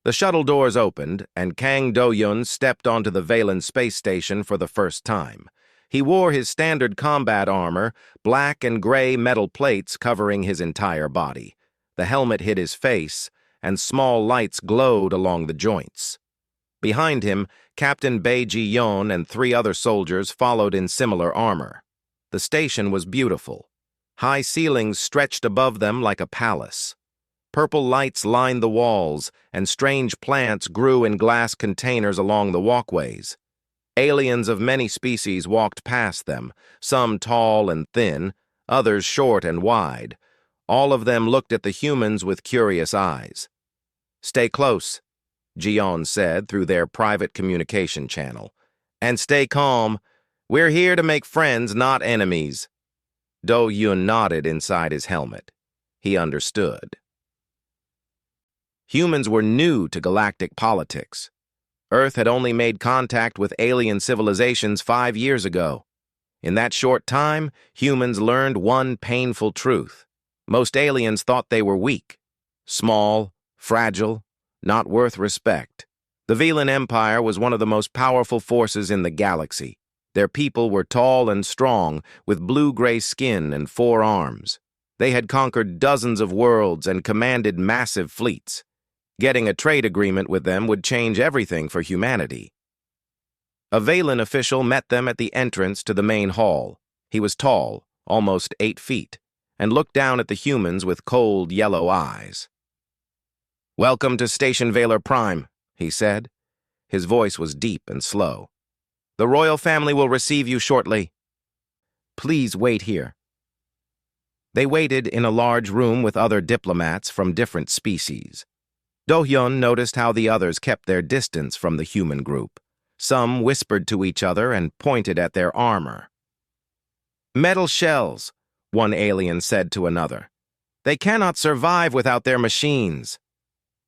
The shuttle doors opened, and Kang Do-yun stepped onto the Valen space station for the first time. He wore his standard combat armor, black and gray metal plates covering his entire body. The helmet hid his face, and small lights glowed along the joints. Behind him, Captain Bae Ji-yeon and 3 other soldiers followed in similar armor. The station was beautiful. High ceilings stretched above them like a palace. Purple lights lined the walls, and strange plants grew in glass containers along the walkways. Aliens of many species walked past them, some tall and thin, others short and wide. All of them looked at the humans with curious eyes. "Stay close," Ji-yeon said through their private communication channel. "And stay calm. We're here to make friends, not enemies." Do-yun nodded inside his helmet. He understood. Humans were new to galactic politics. Earth had only made contact with alien civilizations 5 years ago. In that short time, humans learned one painful truth. Most aliens thought they were weak, small, fragile, not worth respect. The Valen Empire was one of the most powerful forces in the galaxy. Their people were tall and strong, with blue-gray skin and 4 arms. They had conquered dozens of worlds and commanded massive fleets. Getting a trade agreement with them would change everything for humanity. A Valen official met them at the entrance to the main hall. He was tall, almost 8 feet, and looked down at the humans with cold, yellow eyes. "Welcome to Station Valor Prime," he said. His voice was deep and slow. "The royal family will receive you shortly. Please wait here." They waited in a large room with other diplomats from different species. Do-hyun noticed how the others kept their distance from the human group. Some whispered to each other and pointed at their armor. "Metal shells," one alien said to another. "They cannot survive without their machines."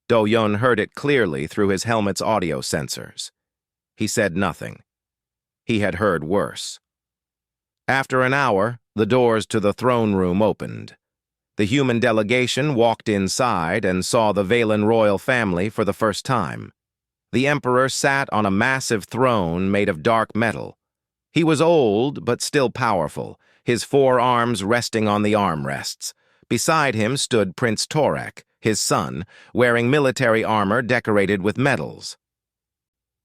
Do-hyun heard it clearly through his helmet's audio sensors. He said nothing. He had heard worse. After an hour, the doors to the throne room opened. The human delegation walked inside and saw the Valen royal family for the first time. The emperor sat on a massive throne made of dark metal. He was old, but still powerful, his 4 arms resting on the armrests. Beside him stood Prince Torek, his son, wearing military armor decorated with medals.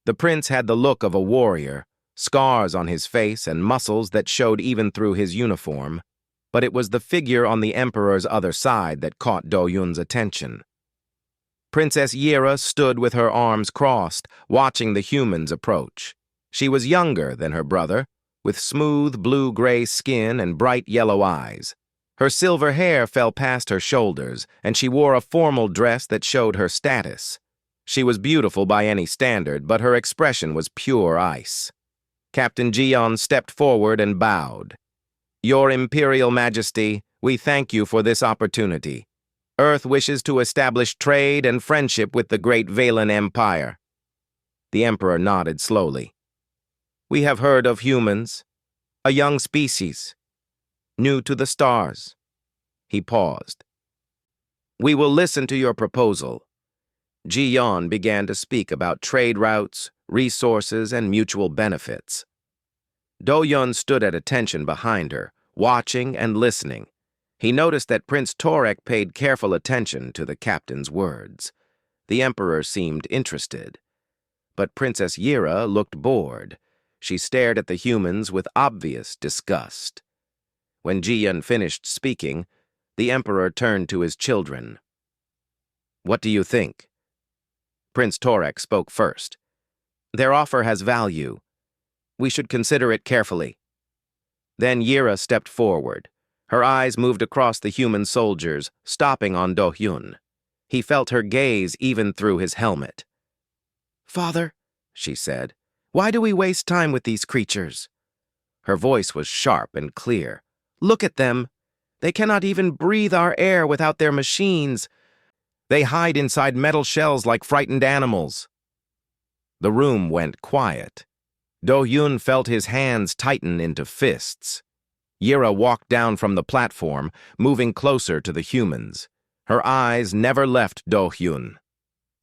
The prince had the look of a warrior, scars on his face and muscles that showed even through his uniform. But it was the figure on the emperor's other side that caught Do-yun's attention. Princess Yera stood with her arms crossed, watching the humans approach. She was younger than her brother, with smooth blue-gray skin and bright yellow eyes. Her silver hair fell past her shoulders, and she wore a formal dress that showed her status. She was beautiful by any standard, but her expression was pure ice. Captain Ji-yeon stepped forward and bowed. "Your Imperial Majesty, we thank you for this opportunity. Earth wishes to establish trade and friendship with the great Valen Empire." The Emperor nodded slowly. "We have heard of humans, a young species, new to the stars." He paused. "We will listen to your proposal." Ji-yeon began to speak about trade routes, resources, and mutual benefits. Do-yun stood at attention behind her, watching and listening. He noticed that Prince Torek paid careful attention to the captain's words. The emperor seemed interested. But Princess Yera looked bored. She stared at the humans with obvious disgust. When Ji-yeon finished speaking, the emperor turned to his children. "What do you think?" Prince Torek spoke first. "Their offer has value. We should consider it carefully." Then Yera stepped forward. Her eyes moved across the human soldiers, stopping on Do-hyun. He felt her gaze even through his helmet. "Father," she said, "why do we waste time with these creatures?" Her voice was sharp and clear. "Look at them. They cannot even breathe our air without their machines. They hide inside metal shells like frightened animals." The room went quiet. Do-hyun felt his hands tighten into fists. Yera walked down from the platform, moving closer to the humans. Her eyes never left Do-hyun.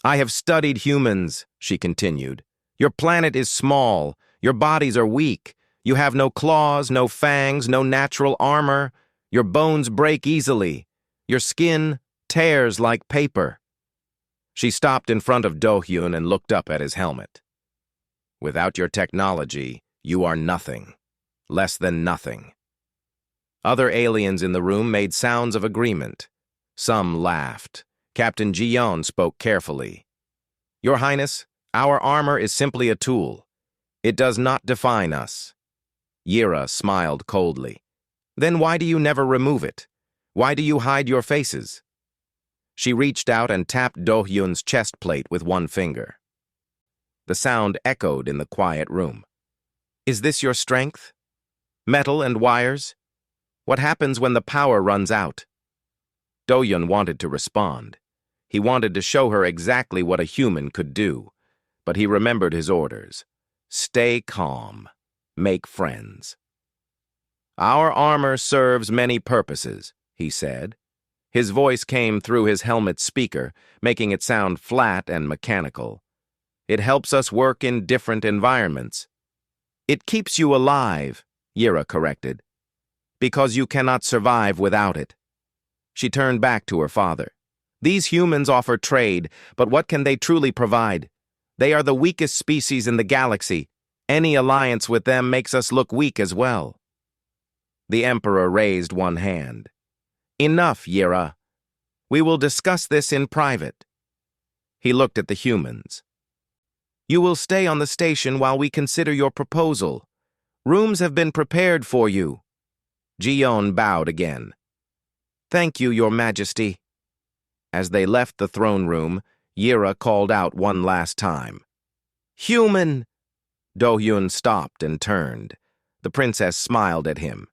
I have studied humans, she continued. Your planet is small. Your bodies are weak. You have no claws, no fangs, no natural armor. Your bones break easily. Your skin tears like paper. She stopped in front of Do-hyun and looked up at his helmet. Without your technology, you are nothing. Less than nothing. Other aliens in the room made sounds of agreement. Some laughed. Captain Ji-yeon spoke carefully. Your Highness, our armor is simply a tool. It does not define us. Yira smiled coldly. Then why do you never remove it? Why do you hide your faces? She reached out and tapped Do-hyun's chest plate with one finger. The sound echoed in the quiet room. Is this your strength? Metal and wires? What happens when the power runs out? Do-hyun wanted to respond. He wanted to show her exactly what a human could do, but he remembered his orders. Stay calm. Make friends. Our armor serves many purposes, he said. His voice came through his helmet's speaker, making it sound flat and mechanical. It helps us work in different environments. It keeps you alive, Yira corrected, because you cannot survive without it. She turned back to her father. These humans offer trade, but what can they truly provide? They are the weakest species in the galaxy. Any alliance with them makes us look weak as well. The Emperor raised one hand. Enough, Yira. We will discuss this in private. He looked at the humans. You will stay on the station while we consider your proposal. Rooms have been prepared for you. Ji-yeon bowed again. Thank you, Your Majesty. As they left the throne room, Yira called out one last time. Human! Do-hyun stopped and turned. The princess smiled at him.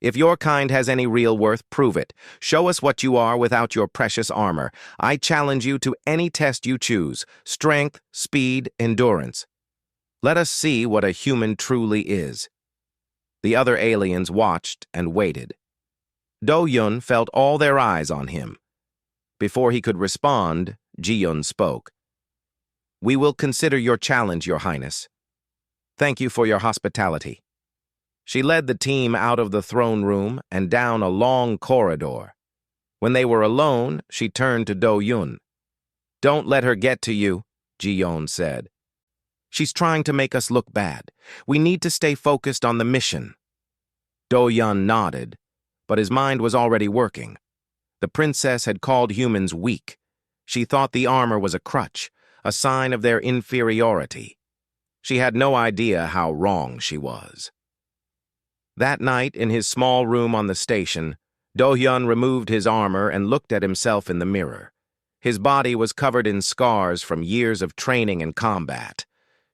If your kind has any real worth, prove it. Show us what you are without your precious armor. I challenge you to any test you choose. Strength, speed, endurance. Let us see what a human truly is. The other aliens watched and waited. Do-hyun felt all their eyes on him. Before he could respond, Ji-yeon spoke. We will consider your challenge, Your Highness. Thank you for your hospitality. She led the team out of the throne room and down a long corridor. When they were alone, she turned to Do-hyun. Don't let her get to you, Ji-yeon said. She's trying to make us look bad. We need to stay focused on the mission. Do-hyun nodded, but his mind was already working. The princess had called humans weak. She thought the armor was a crutch, a sign of their inferiority. She had no idea how wrong she was. That night, in his small room on the station, Do-hyun removed his armor and looked at himself in the mirror. His body was covered in scars from years of training and combat.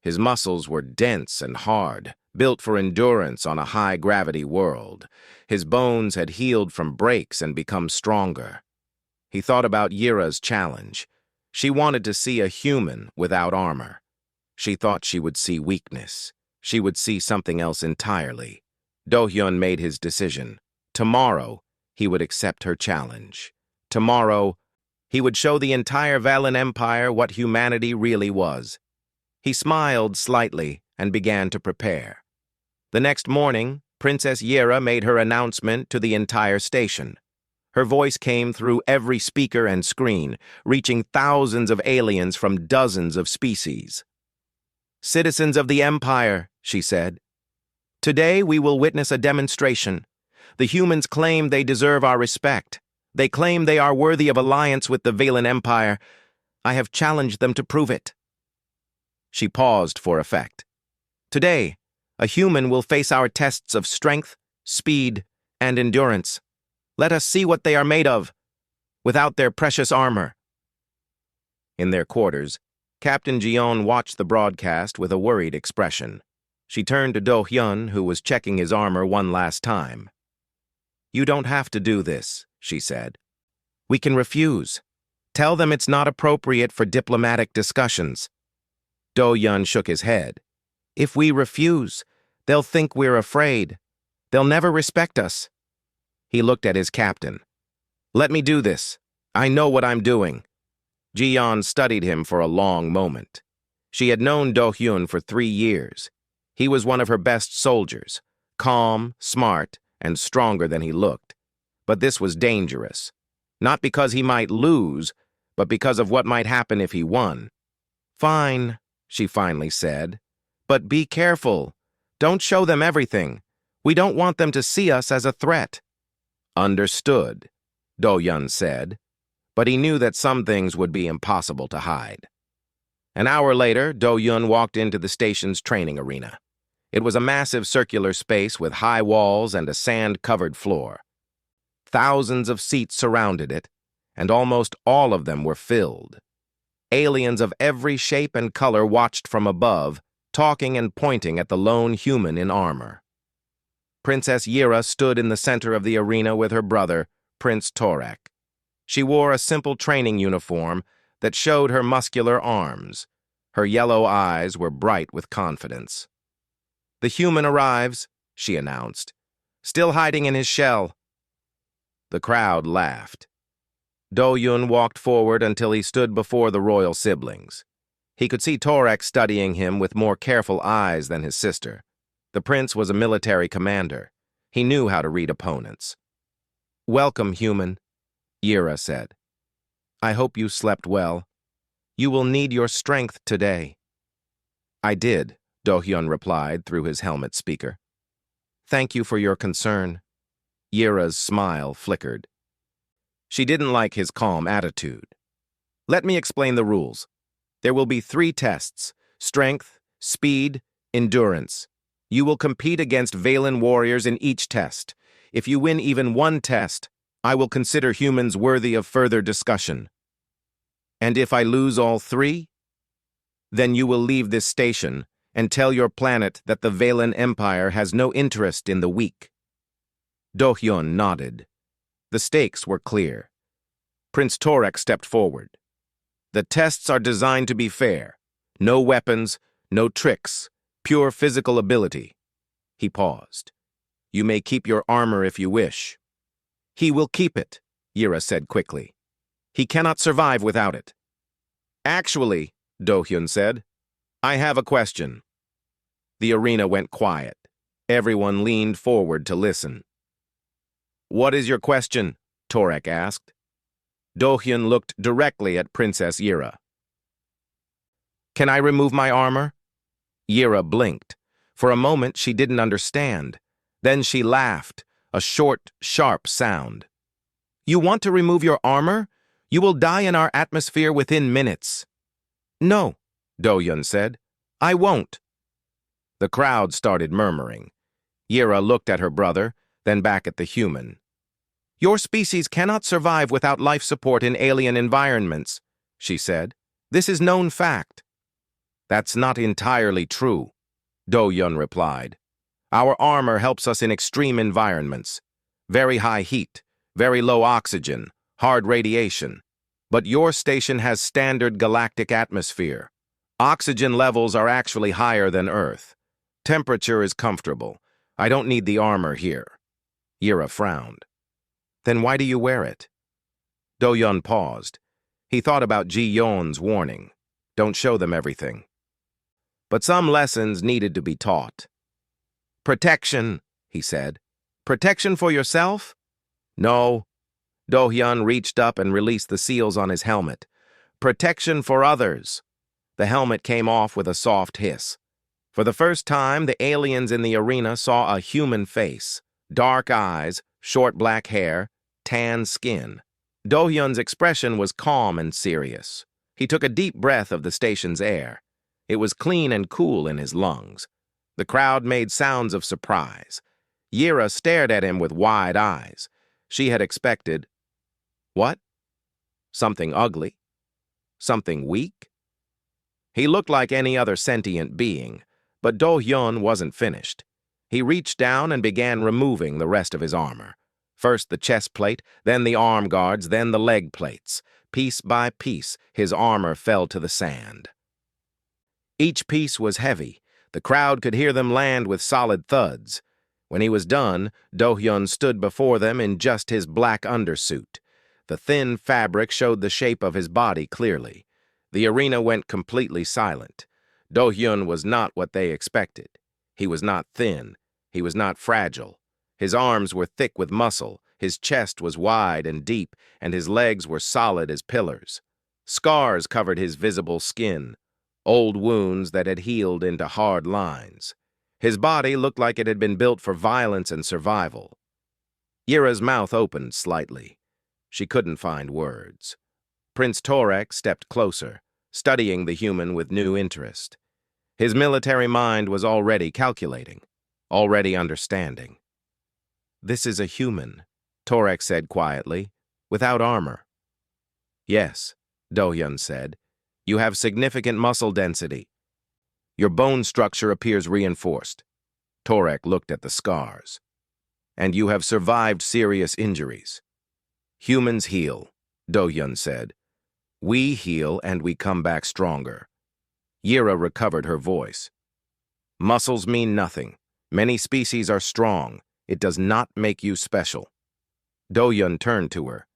His muscles were dense and hard, built for endurance on a high-gravity world. His bones had healed from breaks and become stronger. He thought about Yira's challenge. She wanted to see a human without armor. She thought she would see weakness. She would see something else entirely. Do-hyun made his decision. Tomorrow, he would accept her challenge. Tomorrow, he would show the entire Valen Empire what humanity really was. He smiled slightly and began to prepare. The next morning, Princess Yira made her announcement to the entire station. Her voice came through every speaker and screen, reaching thousands of aliens from dozens of species. Citizens of the Empire, she said. Today we will witness a demonstration. The humans claim they deserve our respect. They claim they are worthy of alliance with the Valen Empire. I have challenged them to prove it. She paused for effect. Today, a human will face our tests of strength, speed, and endurance. Let us see what they are made of, without their precious armor. In their quarters, Captain Ji-yeon watched the broadcast with a worried expression. She turned to Do-hyun, who was checking his armor one last time. You don't have to do this, she said. We can refuse. Tell them it's not appropriate for diplomatic discussions. Do-hyun shook his head. If we refuse, they'll think we're afraid. They'll never respect us. He looked at his captain. Let me do this. I know what I'm doing. Ji-yeon studied him for a long moment. She had known Do-hyun for 3 years. He was one of her best soldiers, calm, smart, and stronger than he looked. But this was dangerous. Not because he might lose, but because of what might happen if he won. "Fine," she finally said. "But be careful. Don't show them everything. We don't want them to see us as a threat." "Understood," Do-hyun said, but he knew that some things would be impossible to hide. An hour later, Do-hyun walked into the station's training arena. It was a massive circular space with high walls and a sand-covered floor. Thousands of seats surrounded it, and almost all of them were filled. Aliens of every shape and color watched from above, talking and pointing at the lone human in armor. Princess Yira stood in the center of the arena with her brother, Prince Torek. She wore a simple training uniform that showed her muscular arms. Her yellow eyes were bright with confidence. "The human arrives," she announced, "still hiding in his shell." The crowd laughed. Do-hyun walked forward until he stood before the royal siblings. He could see Torek studying him with more careful eyes than his sister. The prince was a military commander. He knew how to read opponents. "Welcome, human," Yira said. "I hope you slept well. You will need your strength today." "I did," Do-hyun replied through his helmet speaker. "Thank you for your concern." Yira's smile flickered. She didn't like his calm attitude. "Let me explain the rules. There will be 3 tests: strength, speed, endurance. You will compete against Valen warriors in each test. If you win even one test, I will consider humans worthy of further discussion. And if I lose all 3, then you will leave this station and tell your planet that the Valen Empire has no interest in the weak." Do-hyun nodded. The stakes were clear. Prince Torek stepped forward. "The tests are designed to be fair. No weapons, no tricks, pure physical ability." He paused. "You may keep your armor if you wish." "He will keep it," Yira said quickly. "He cannot survive without it." "Actually," Do-hyun said, "I have a question." The arena went quiet. Everyone leaned forward to listen. "What is your question?" Torek asked. Do-hyun looked directly at Princess Yira. "Can I remove my armor?" Yira blinked. For a moment, she didn't understand. Then she laughed, a short, sharp sound. "You want to remove your armor? You will die in our atmosphere within minutes." "No," Do-hyun said. "I won't." The crowd started murmuring. Yira looked at her brother, then back at the human. "Your species cannot survive without life support in alien environments," she said. "This is known fact." "That's not entirely true," Do-hyun replied. "Our armor helps us in extreme environments. Very high heat, very low oxygen, hard radiation. But your station has standard galactic atmosphere. Oxygen levels are actually higher than Earth. Temperature is comfortable. I don't need the armor here." Yira frowned. "Then why do you wear it?" Do-hyun paused. He thought about Ji-yeon's warning. Don't show them everything. But some lessons needed to be taught. "Protection," he said. "Protection for yourself?" "No." Do-hyun reached up and released the seals on his helmet. "Protection for others." The helmet came off with a soft hiss. For the first time, the aliens in the arena saw a human face. Dark eyes, short black hair, tan skin. Do-hyun's expression was calm and serious. He took a deep breath of the station's air. It was clean and cool in his lungs. The crowd made sounds of surprise. Yira stared at him with wide eyes. She had expected, what? Something ugly? Something weak? He looked like any other sentient being, but Do-hyun wasn't finished. He reached down and began removing the rest of his armor. First the chest plate, then the arm guards, then the leg plates. Piece by piece, his armor fell to the sand. Each piece was heavy. The crowd could hear them land with solid thuds. When he was done, Do-hyun stood before them in just his black undersuit. The thin fabric showed the shape of his body clearly. The arena went completely silent. Do-hyun was not what they expected. He was not thin. He was not fragile. His arms were thick with muscle, his chest was wide and deep, and his legs were solid as pillars. Scars covered his visible skin, old wounds that had healed into hard lines. His body looked like it had been built for violence and survival. Yira's mouth opened slightly. She couldn't find words. Prince Torek stepped closer, studying the human with new interest. His military mind was already calculating, already understanding. "This is a human," Torek said quietly, "without armor." "Yes," Do-hyun said. "You have significant muscle density. Your bone structure appears reinforced." Torek looked at the scars. "And you have survived serious injuries." "Humans heal," Do-hyun said. "We heal and we come back stronger." Yira recovered her voice. "Muscles mean nothing. Many species are strong. It does not make you special." Do-hyun turned to her.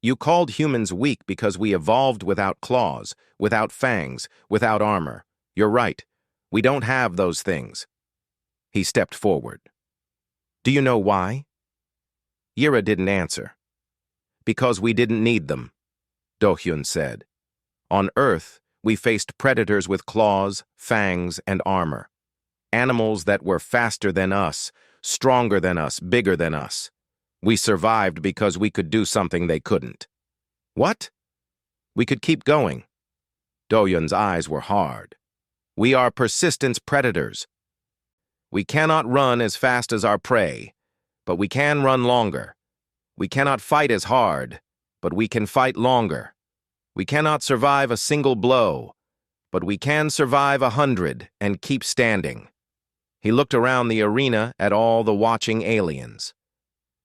"You called humans weak because we evolved without claws, without fangs, without armor. You're right. We don't have those things." He stepped forward. "Do you know why?" Yira didn't answer. "Because we didn't need them," Do-hyun said. "On Earth, we faced predators with claws, fangs, and armor. Animals that were faster than us, stronger than us, bigger than us. We survived because we could do something they couldn't." "What?" "We could keep going." Do-hyun's eyes were hard. "We are persistence predators. We cannot run as fast as our prey, but we can run longer. We cannot fight as hard, but we can fight longer. We cannot survive a single blow, but we can survive 100 and keep standing." He looked around the arena at all the watching aliens.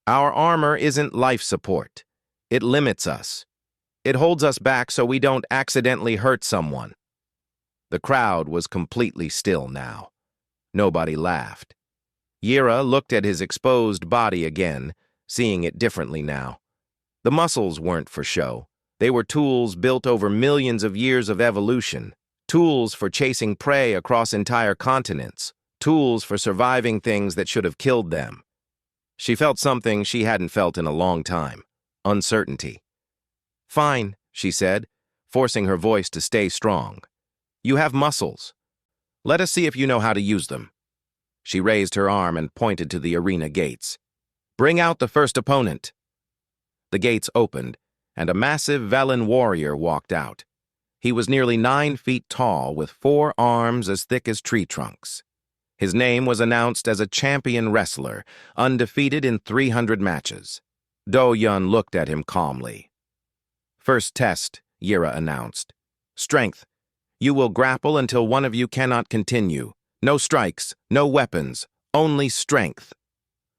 "Our armor isn't life support. It limits us. It holds us back so we don't accidentally hurt someone." The crowd was completely still now. Nobody laughed. Yira looked at his exposed body again, seeing it differently now. The muscles weren't for show. They were tools built over millions of years of evolution, tools for chasing prey across entire continents, tools for surviving things that should have killed them. She felt something she hadn't felt in a long time: uncertainty. "Fine," she said, forcing her voice to stay strong. "You have muscles. Let us see if you know how to use them." She raised her arm and pointed to the arena gates. "Bring out the first opponent." The gates opened, and a massive Velen warrior walked out. He was nearly 9 feet tall, with 4 arms as thick as tree trunks. His name was announced as a champion wrestler, undefeated in 300 matches. Do-hyun looked at him calmly. "First test," Yira announced. "Strength. You will grapple until one of you cannot continue. No strikes, no weapons, only strength."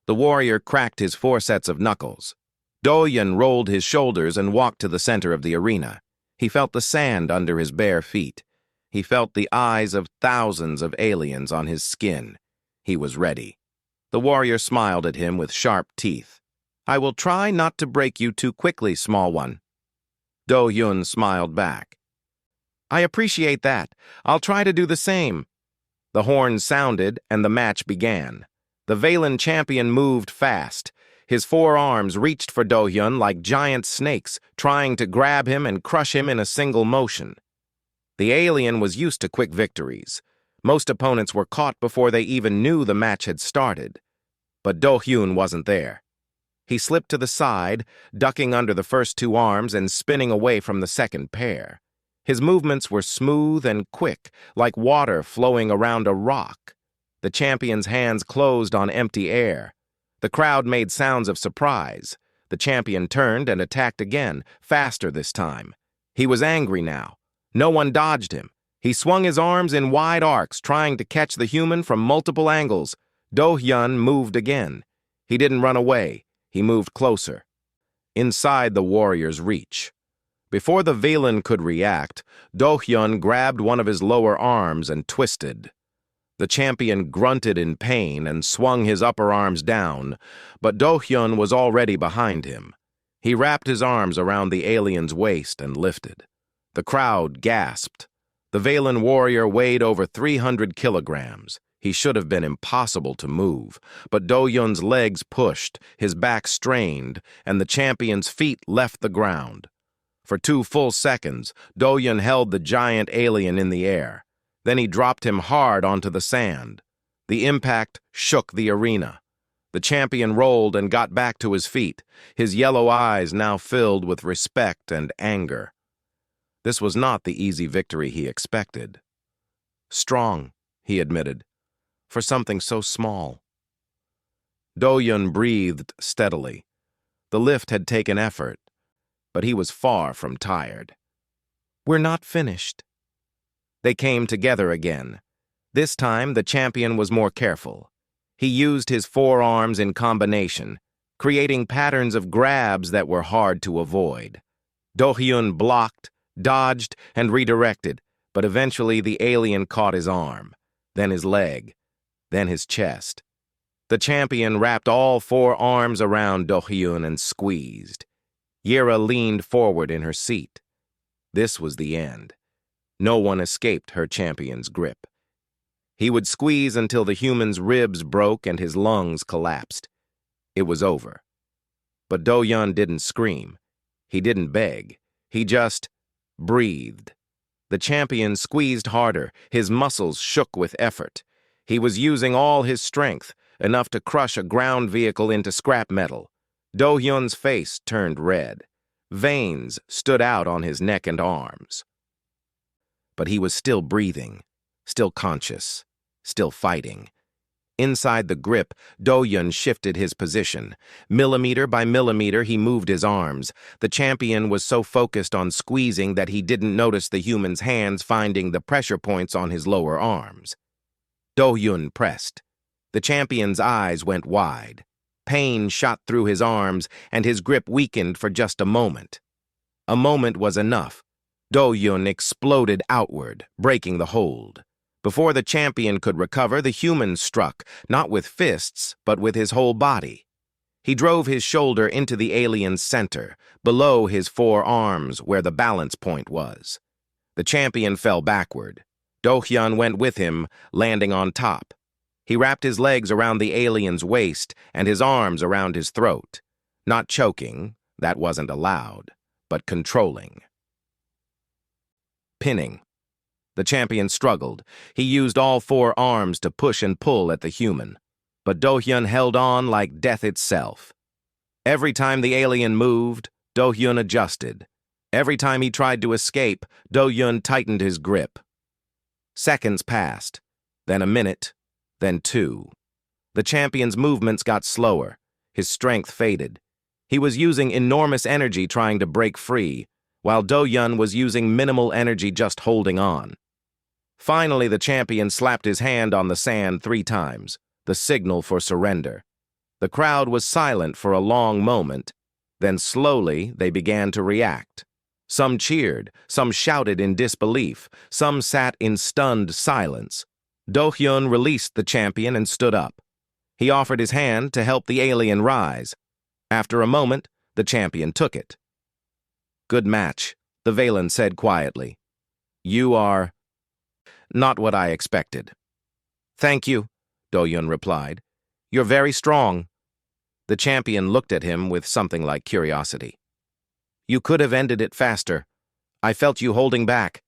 The warrior cracked his 4 sets of knuckles. Do-hyun rolled his shoulders and walked to the center of the arena. He felt the sand under his bare feet. He felt the eyes of thousands of aliens on his skin. He was ready. The warrior smiled at him with sharp teeth. "I will try not to break you too quickly, small one." Do-hyun smiled back. "I appreciate that. I'll try to do the same." The horn sounded, and the match began. The Velen champion moved fast. His 4 arms reached for Do-hyun like giant snakes, trying to grab him and crush him in a single motion. The alien was used to quick victories. Most opponents were caught before they even knew the match had started. But Do-hyun wasn't there. He slipped to the side, ducking under the first 2 arms and spinning away from the second pair. His movements were smooth and quick, like water flowing around a rock. The champion's hands closed on empty air. The crowd made sounds of surprise. The champion turned and attacked again, faster this time. He was angry now. No one dodged him. He swung his arms in wide arcs, trying to catch the human from multiple angles. Do-hyun moved again. He didn't run away. He moved closer, inside the warrior's reach. Before the Velen could react, Do-hyun grabbed one of his lower arms and twisted. The champion grunted in pain and swung his upper arms down, but Do-hyun was already behind him. He wrapped his arms around the alien's waist and lifted. The crowd gasped. The Valen warrior weighed over 300 kilograms. He should have been impossible to move, but Do-Yun's legs pushed, his back strained, and the champion's feet left the ground. For 2 full seconds, Do-Yun held the giant alien in the air. Then he dropped him hard onto the sand. The impact shook the arena. The champion rolled and got back to his feet, his yellow eyes now filled with respect and anger. This was not the easy victory he expected. Strong, he admitted, for something so small. Do-Yun breathed steadily. The lift had taken effort, but he was far from tired. "We're not finished." They came together again. This time, the champion was more careful. He used his forearms in combination, creating patterns of grabs that were hard to avoid. Do-Hyun blocked, dodged, and redirected, but eventually the alien caught his arm, then his leg, then his chest. The champion wrapped all 4 arms around Do-Hyun and squeezed. Yira leaned forward in her seat. This was the end. No one escaped her champion's grip. He would squeeze until the human's ribs broke and his lungs collapsed. It was over. But Do-Yun didn't scream. He didn't beg. He just breathed. The champion squeezed harder. His muscles shook with effort. He was using all his strength, enough to crush a ground vehicle into scrap metal. Do-Hyun's face turned red. Veins stood out on his neck and arms. But he was still breathing, still conscious, still fighting. Inside the grip, Do-Yun shifted his position. Millimeter by millimeter, he moved his arms. The champion was so focused on squeezing that he didn't notice the human's hands finding the pressure points on his lower arms. Do-Yun pressed. The champion's eyes went wide. Pain shot through his arms, and his grip weakened for just a moment. A moment was enough. Do-Yun exploded outward, breaking the hold. Before the champion could recover, the human struck, not with fists, but with his whole body. He drove his shoulder into the alien's center, below his 4 arms where the balance point was. The champion fell backward. Do-Hyun went with him, landing on top. He wrapped his legs around the alien's waist and his arms around his throat. Not choking, that wasn't allowed, but controlling. Pinning. The champion struggled. He used all 4 arms to push and pull at the human. But Do-Hyun held on like death itself. Every time the alien moved, Do-Hyun adjusted. Every time he tried to escape, Do-Hyun tightened his grip. Seconds passed, then a minute, then 2. The champion's movements got slower. His strength faded. He was using enormous energy trying to break free, while Do-Hyun was using minimal energy just holding on. Finally, the champion slapped his hand on the sand 3 times, the signal for surrender. The crowd was silent for a long moment. Then slowly they began to react. Some cheered, some shouted in disbelief, some sat in stunned silence. Do-Hyun released the champion and stood up. He offered his hand to help the alien rise. After a moment, the champion took it. "Good match," the Valen said quietly. "You are not what I expected." "Thank you," Do-Hyun replied. "You're very strong." The champion looked at him with something like curiosity. "You could have ended it faster. I felt you holding back."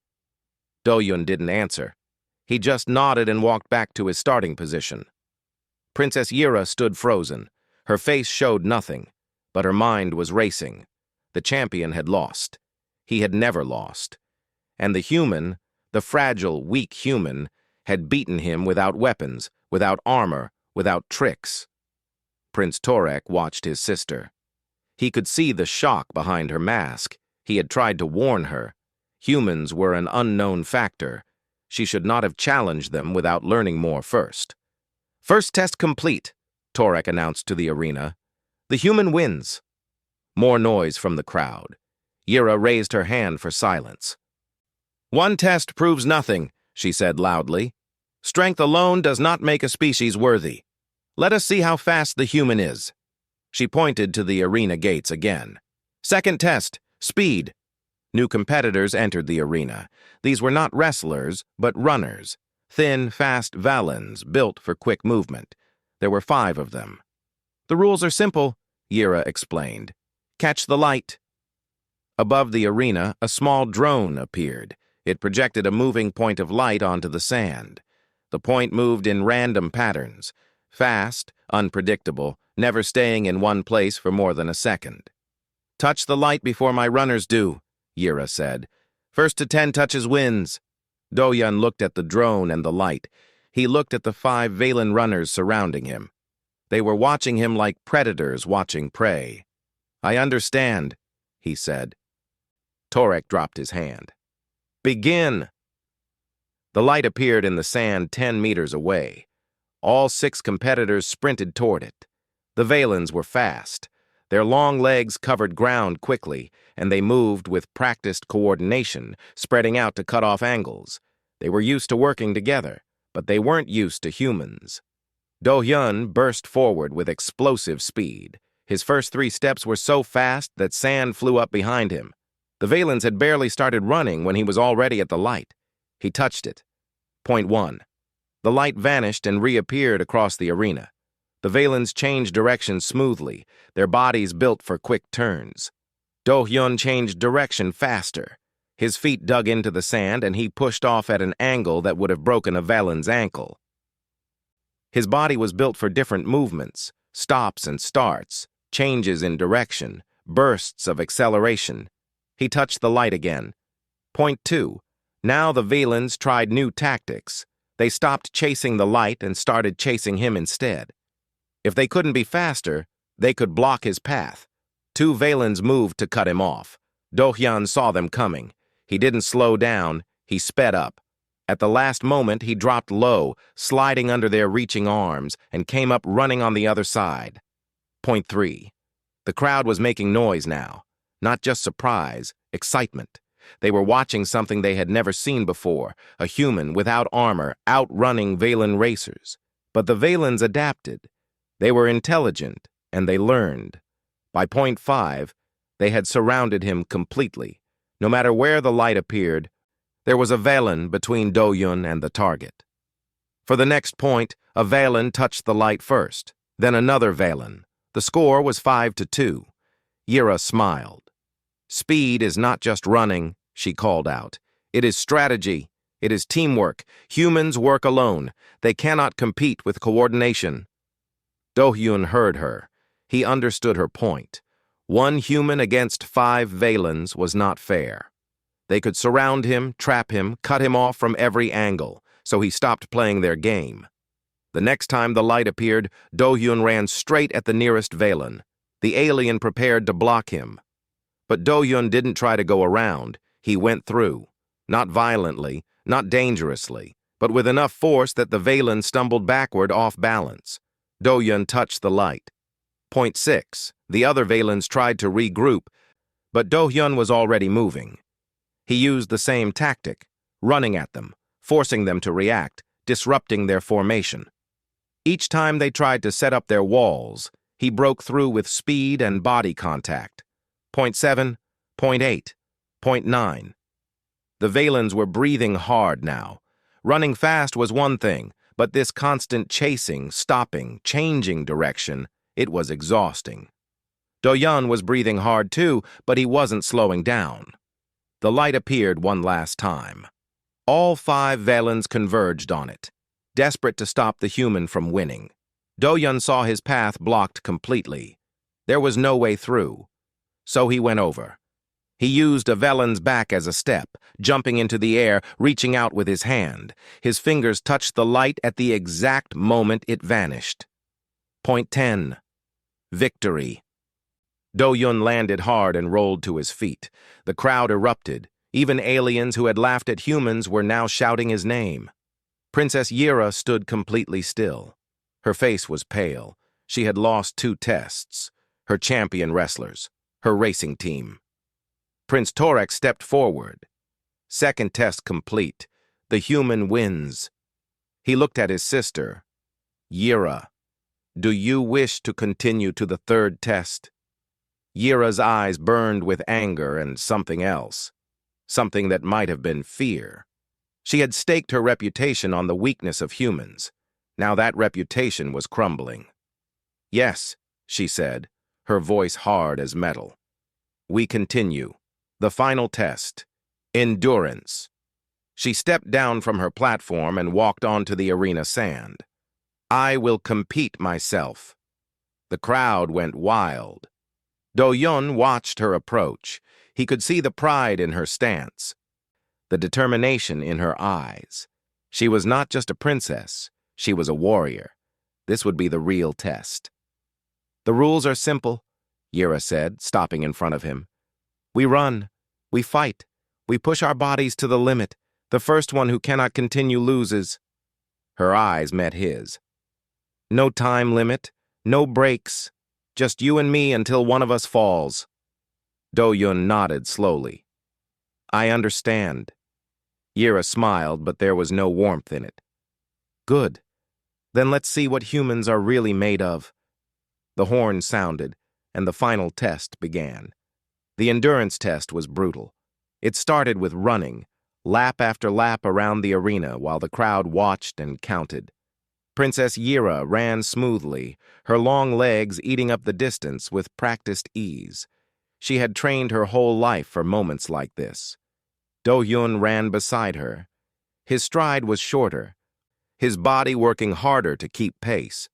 Do-Hyun didn't answer. He just nodded and walked back to his starting position. Princess Yira stood frozen. Her face showed nothing, but her mind was racing. The champion had lost. He had never lost. And the human, the fragile, weak human, had beaten him without weapons, without armor, without tricks. Prince Torek watched his sister. He could see the shock behind her mask. He had tried to warn her. Humans were an unknown factor. She should not have challenged them without learning more first. "First test complete," Torek announced to the arena. "The human wins." More noise from the crowd. Yira raised her hand for silence. "One test proves nothing," she said loudly. "Strength alone does not make a species worthy. Let us see how fast the human is." She pointed to the arena gates again. Second test, speed. New competitors entered the arena. These were not wrestlers, but runners. Thin, fast Valens built for quick movement. There were 5 of them. The rules are simple, Yira explained. Catch the light. Above the arena, a small drone appeared. It projected a moving point of light onto the sand. The point moved in random patterns. Fast, unpredictable, never staying in one place for more than a second. Touch the light before my runners do, Yira said. First to 10 touches wins. Do-Yun looked at the drone and the light. He looked at the 5 Valen runners surrounding him. They were watching him like predators watching prey. I understand, he said. Torek dropped his hand. Begin! The light appeared in the sand 10 meters away. All 6 competitors sprinted toward it. The Valens were fast. Their long legs covered ground quickly, and they moved with practiced coordination, spreading out to cut off angles. They were used to working together, but they weren't used to humans. Do-Hyun burst forward with explosive speed. His first 3 steps were so fast that sand flew up behind him. The Valens had barely started running when he was already at the light. He touched it. Point 1. The light vanished and reappeared across the arena. The Valens changed direction smoothly, their bodies built for quick turns. Do-Hyun changed direction faster. His feet dug into the sand and he pushed off at an angle that would have broken a Valen's ankle. His body was built for different movements, stops and starts, changes in direction, bursts of acceleration. He touched the light again. Point 2. Now the Valens tried new tactics. They stopped chasing the light and started chasing him instead. If they couldn't be faster, they could block his path. 2 Valens moved to cut him off. Do-Hyun saw them coming. He didn't slow down, he sped up. At the last moment, he dropped low, sliding under their reaching arms, and came up running on the other side. Point 3. The crowd was making noise now. Not just surprise, excitement. They were watching something they had never seen before, a human without armor outrunning Valen racers. But the Valens adapted. They were intelligent, and they learned. By point 5, they had surrounded him completely. No matter where the light appeared, there was a Valen between Do-Hyun and the target. For the next point, a Valen touched the light first, then another Valen. The score was 5-2. Yira smiled. Speed is not just running, she called out. It is strategy. It is teamwork. Humans work alone. They cannot compete with coordination. Do-Hyun heard her. He understood her point. 1 human against 5 Valens was not fair. They could surround him, trap him, cut him off from every angle, so he stopped playing their game. The next time the light appeared, Do-Hyun ran straight at the nearest Valen. The alien prepared to block him. But Do-Hyun didn't try to go around. He went through. Not violently, not dangerously, but with enough force that the Valen stumbled backward off balance. Do-Hyun touched the light. Point 6. The other Valens tried to regroup, but Do-Hyun was already moving. He used the same tactic, running at them, forcing them to react, disrupting their formation. Each time they tried to set up their walls, he broke through with speed and body contact. Point 7, point 8, point 9. The Valens were breathing hard now. Running fast was one thing, but this constant chasing, stopping, changing direction, it was exhausting. Do-Hyun was breathing hard too, but he wasn't slowing down. The light appeared one last time. All 5 Valens converged on it, desperate to stop the human from winning. Do-Hyun saw his path blocked completely. There was no way through. So he went over. He used a Valen's back as a step, jumping into the air, reaching out with his hand. His fingers touched the light at the exact moment it vanished. Point 10. Victory. Do-Hyun landed hard and rolled to his feet. The crowd erupted. Even aliens who had laughed at humans were now shouting his name. Princess Yira stood completely still. Her face was pale. She had lost 2 tests. Her champion wrestlers. Her racing team. Prince Torek stepped forward. Second test complete. The human wins. He looked at his sister. Yira, do you wish to continue to the 3rd test? Yira's eyes burned with anger and something else, something that might have been fear. She had staked her reputation on the weakness of humans. Now that reputation was crumbling. "Yes," she said, her voice hard as metal. "We continue. The final test. Endurance." She stepped down from her platform and walked onto the arena sand. "I will compete myself." The crowd went wild. Do-yun watched her approach. He could see the pride in her stance, the determination in her eyes. She was not just a princess, she was a warrior. This would be the real test. "The rules are simple," Yira said, stopping in front of him. "We run, we fight, we push our bodies to the limit. The first one who cannot continue loses." Her eyes met his. "No time limit, no breaks, just you and me until one of us falls." Do-yun nodded slowly. "I understand." Yira smiled, but there was no warmth in it. "Good. Then let's see what humans are really made of." The horn sounded, and the final test began. The endurance test was brutal. It started with running, lap after lap around the arena while the crowd watched and counted. Princess Yira ran smoothly, her long legs eating up the distance with practiced ease. She had trained her whole life for moments like this. Do-yun ran beside her. His stride was shorter, his body working harder to keep pace.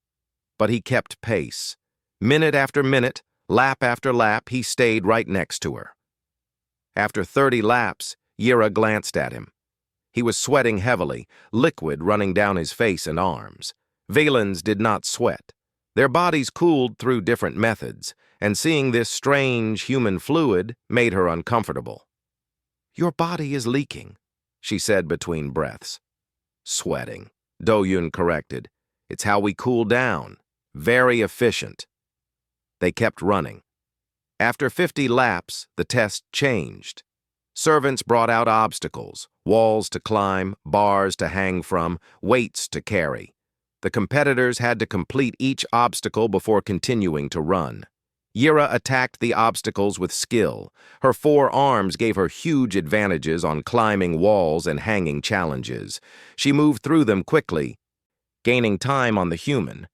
But he kept pace. Minute after minute, lap after lap, he stayed right next to her. After 30 laps, Yira glanced at him. He was sweating heavily, liquid running down his face and arms. Valens did not sweat. Their bodies cooled through different methods, and seeing this strange human fluid made her uncomfortable. "Your body is leaking," she said between breaths. "Sweating," Do-yun corrected. "It's how we cool down. Very efficient." They kept running. After 50 laps, the test changed. Servants brought out obstacles, walls to climb, bars to hang from, weights to carry. The competitors had to complete each obstacle before continuing to run. Yira attacked the obstacles with skill. Her 4 arms gave her huge advantages on climbing walls and hanging challenges. She moved through them quickly, gaining time on the human.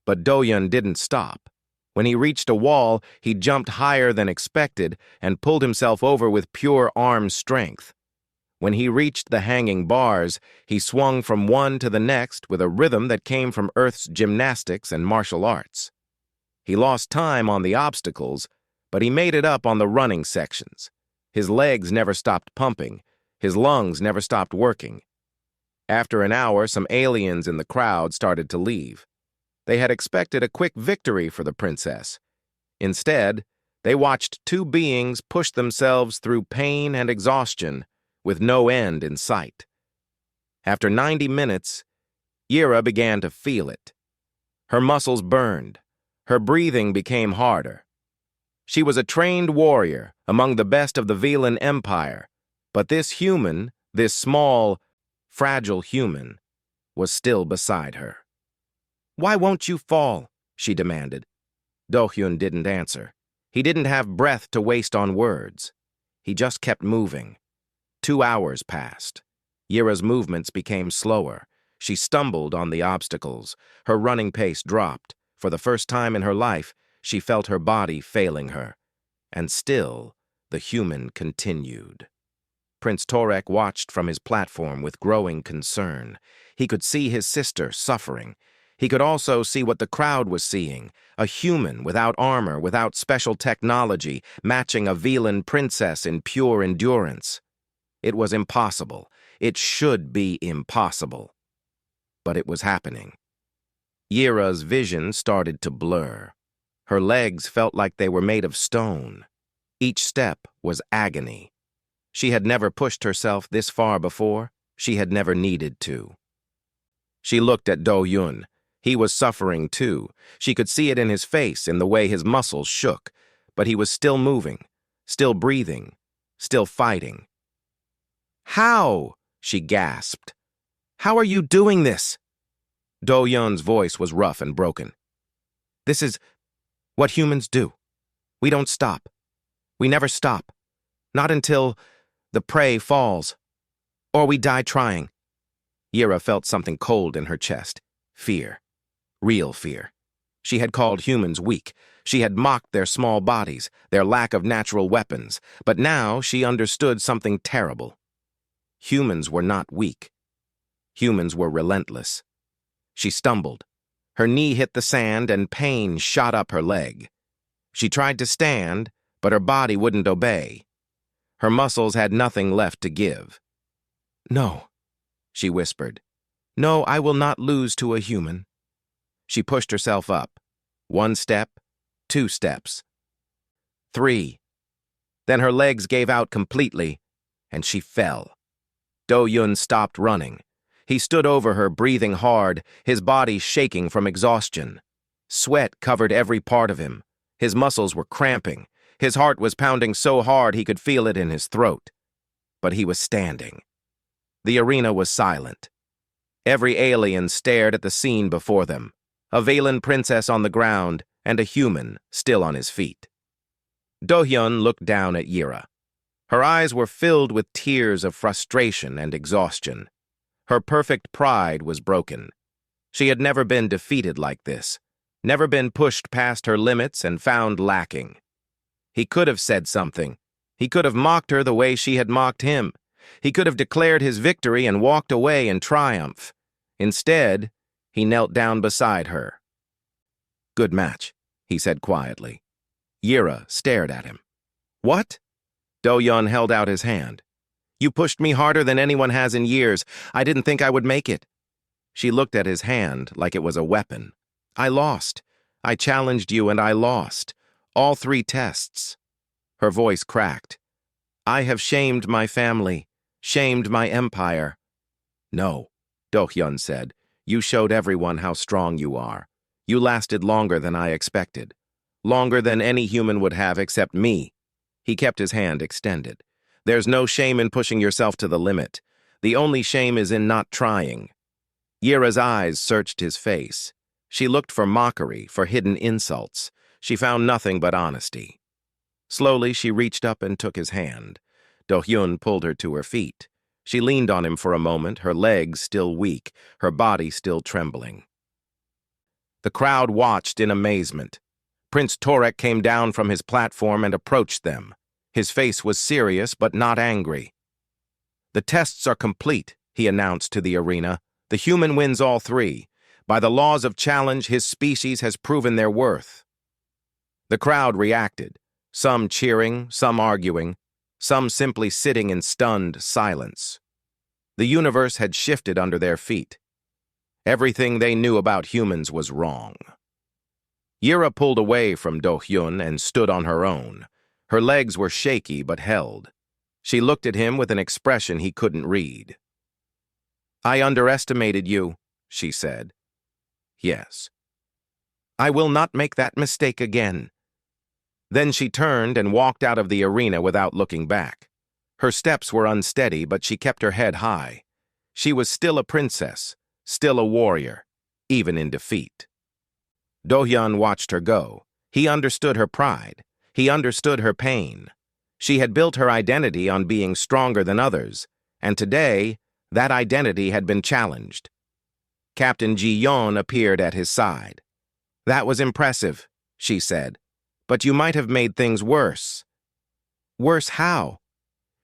But Do-yun didn't stop. When he reached a wall, he jumped higher than expected and pulled himself over with pure arm strength. When he reached the hanging bars, he swung from one to the next with a rhythm that came from Earth's gymnastics and martial arts. He lost time on the obstacles, but he made it up on the running sections. His legs never stopped pumping. His lungs never stopped working. After an hour, some aliens in the crowd started to leave. They had expected a quick victory for the princess. Instead, they watched 2 beings push themselves through pain and exhaustion with no end in sight. After 90 minutes, Yira began to feel it. Her muscles burned. Her breathing became harder. She was a trained warrior among the best of the Velan Empire, but this human, this small, fragile human, was still beside her. "Why won't you fall?" she demanded. Do-yun didn't answer. He didn't have breath to waste on words. He just kept moving. 2 hours passed. Yira's movements became slower. She stumbled on the obstacles. Her running pace dropped. For the first time in her life, she felt her body failing her. And still, the human continued. Prince Torek watched from his platform with growing concern. He could see his sister suffering. He could also see what the crowd was seeing, a human without armor, without special technology, matching a Velan princess in pure endurance. It was impossible. It should be impossible. But it was happening. Yira's vision started to blur. Her legs felt like they were made of stone. Each step was agony. She had never pushed herself this far before. She had never needed to. She looked at Do-yun. He was suffering too. She could see it in his face, in the way his muscles shook. But he was still moving, still breathing, still fighting. "How?" she gasped. "How are you doing this?" Do-yun's voice was rough and broken. "This is what humans do." We don't stop. We never stop. Not until the prey falls. Or we die trying. Yira felt something cold in her chest. Fear. Real fear. She had called humans weak. She had mocked their small bodies, their lack of natural weapons. But now she understood something terrible. Humans were not weak. Humans were relentless. She stumbled. Her knee hit the sand and pain shot up her leg. She tried to stand, but her body wouldn't obey. Her muscles had nothing left to give. "No," she whispered. "No, I will not lose to a human." She pushed herself up. 1 step, 2 steps. 3. Then her legs gave out completely, and she fell. Do-Yun stopped running. He stood over her, breathing hard, his body shaking from exhaustion. Sweat covered every part of him. His muscles were cramping. His heart was pounding so hard he could feel it in his throat. But he was standing. The arena was silent. Every alien stared at the scene before them. A Valen princess on the ground, and a human still on his feet. Do-Hyun looked down at Yira. Her eyes were filled with tears of frustration and exhaustion. Her perfect pride was broken. She had never been defeated like this, never been pushed past her limits and found lacking. He could have said something. He could have mocked her the way she had mocked him. He could have declared his victory and walked away in triumph. Instead, he knelt down beside her. "Good match," he said quietly. Yira stared at him. "What?" Do-Hyun held out his hand. "You pushed me harder than anyone has in years. I didn't think I would make it." She looked at his hand like it was a weapon. "I lost. I challenged you and I lost. All 3 tests." Her voice cracked. "I have shamed my family, shamed my empire." "No," Do-Hyun said. "You showed everyone how strong you are. You lasted longer than I expected. Longer than any human would have except me." He kept his hand extended. "There's no shame in pushing yourself to the limit. The only shame is in not trying." Yira's eyes searched his face. She looked for mockery, for hidden insults. She found nothing but honesty. Slowly, she reached up and took his hand. Do-Hyun pulled her to her feet. She leaned on him for a moment, her legs still weak, her body still trembling. The crowd watched in amazement. Prince Torek came down from his platform and approached them. His face was serious but not angry. "The tests are complete," he announced to the arena. "The human wins all 3. By the laws of challenge, his species has proven their worth." The crowd reacted, some cheering, some arguing, some simply sitting in stunned silence. The universe had shifted under their feet. Everything they knew about humans was wrong. Yira pulled away from Do-Hyun and stood on her own. Her legs were shaky but held. She looked at him with an expression he couldn't read. "I underestimated you," she said. "Yes." "I will not make that mistake again." Then she turned and walked out of the arena without looking back. Her steps were unsteady, but she kept her head high. She was still a princess, still a warrior, even in defeat. Do-Hyun watched her go. He understood her pride. He understood her pain. She had built her identity on being stronger than others, and today, that identity had been challenged. Captain Ji-yeon appeared at his side. "That was impressive," she said, "but you might have made things worse." "Worse how?"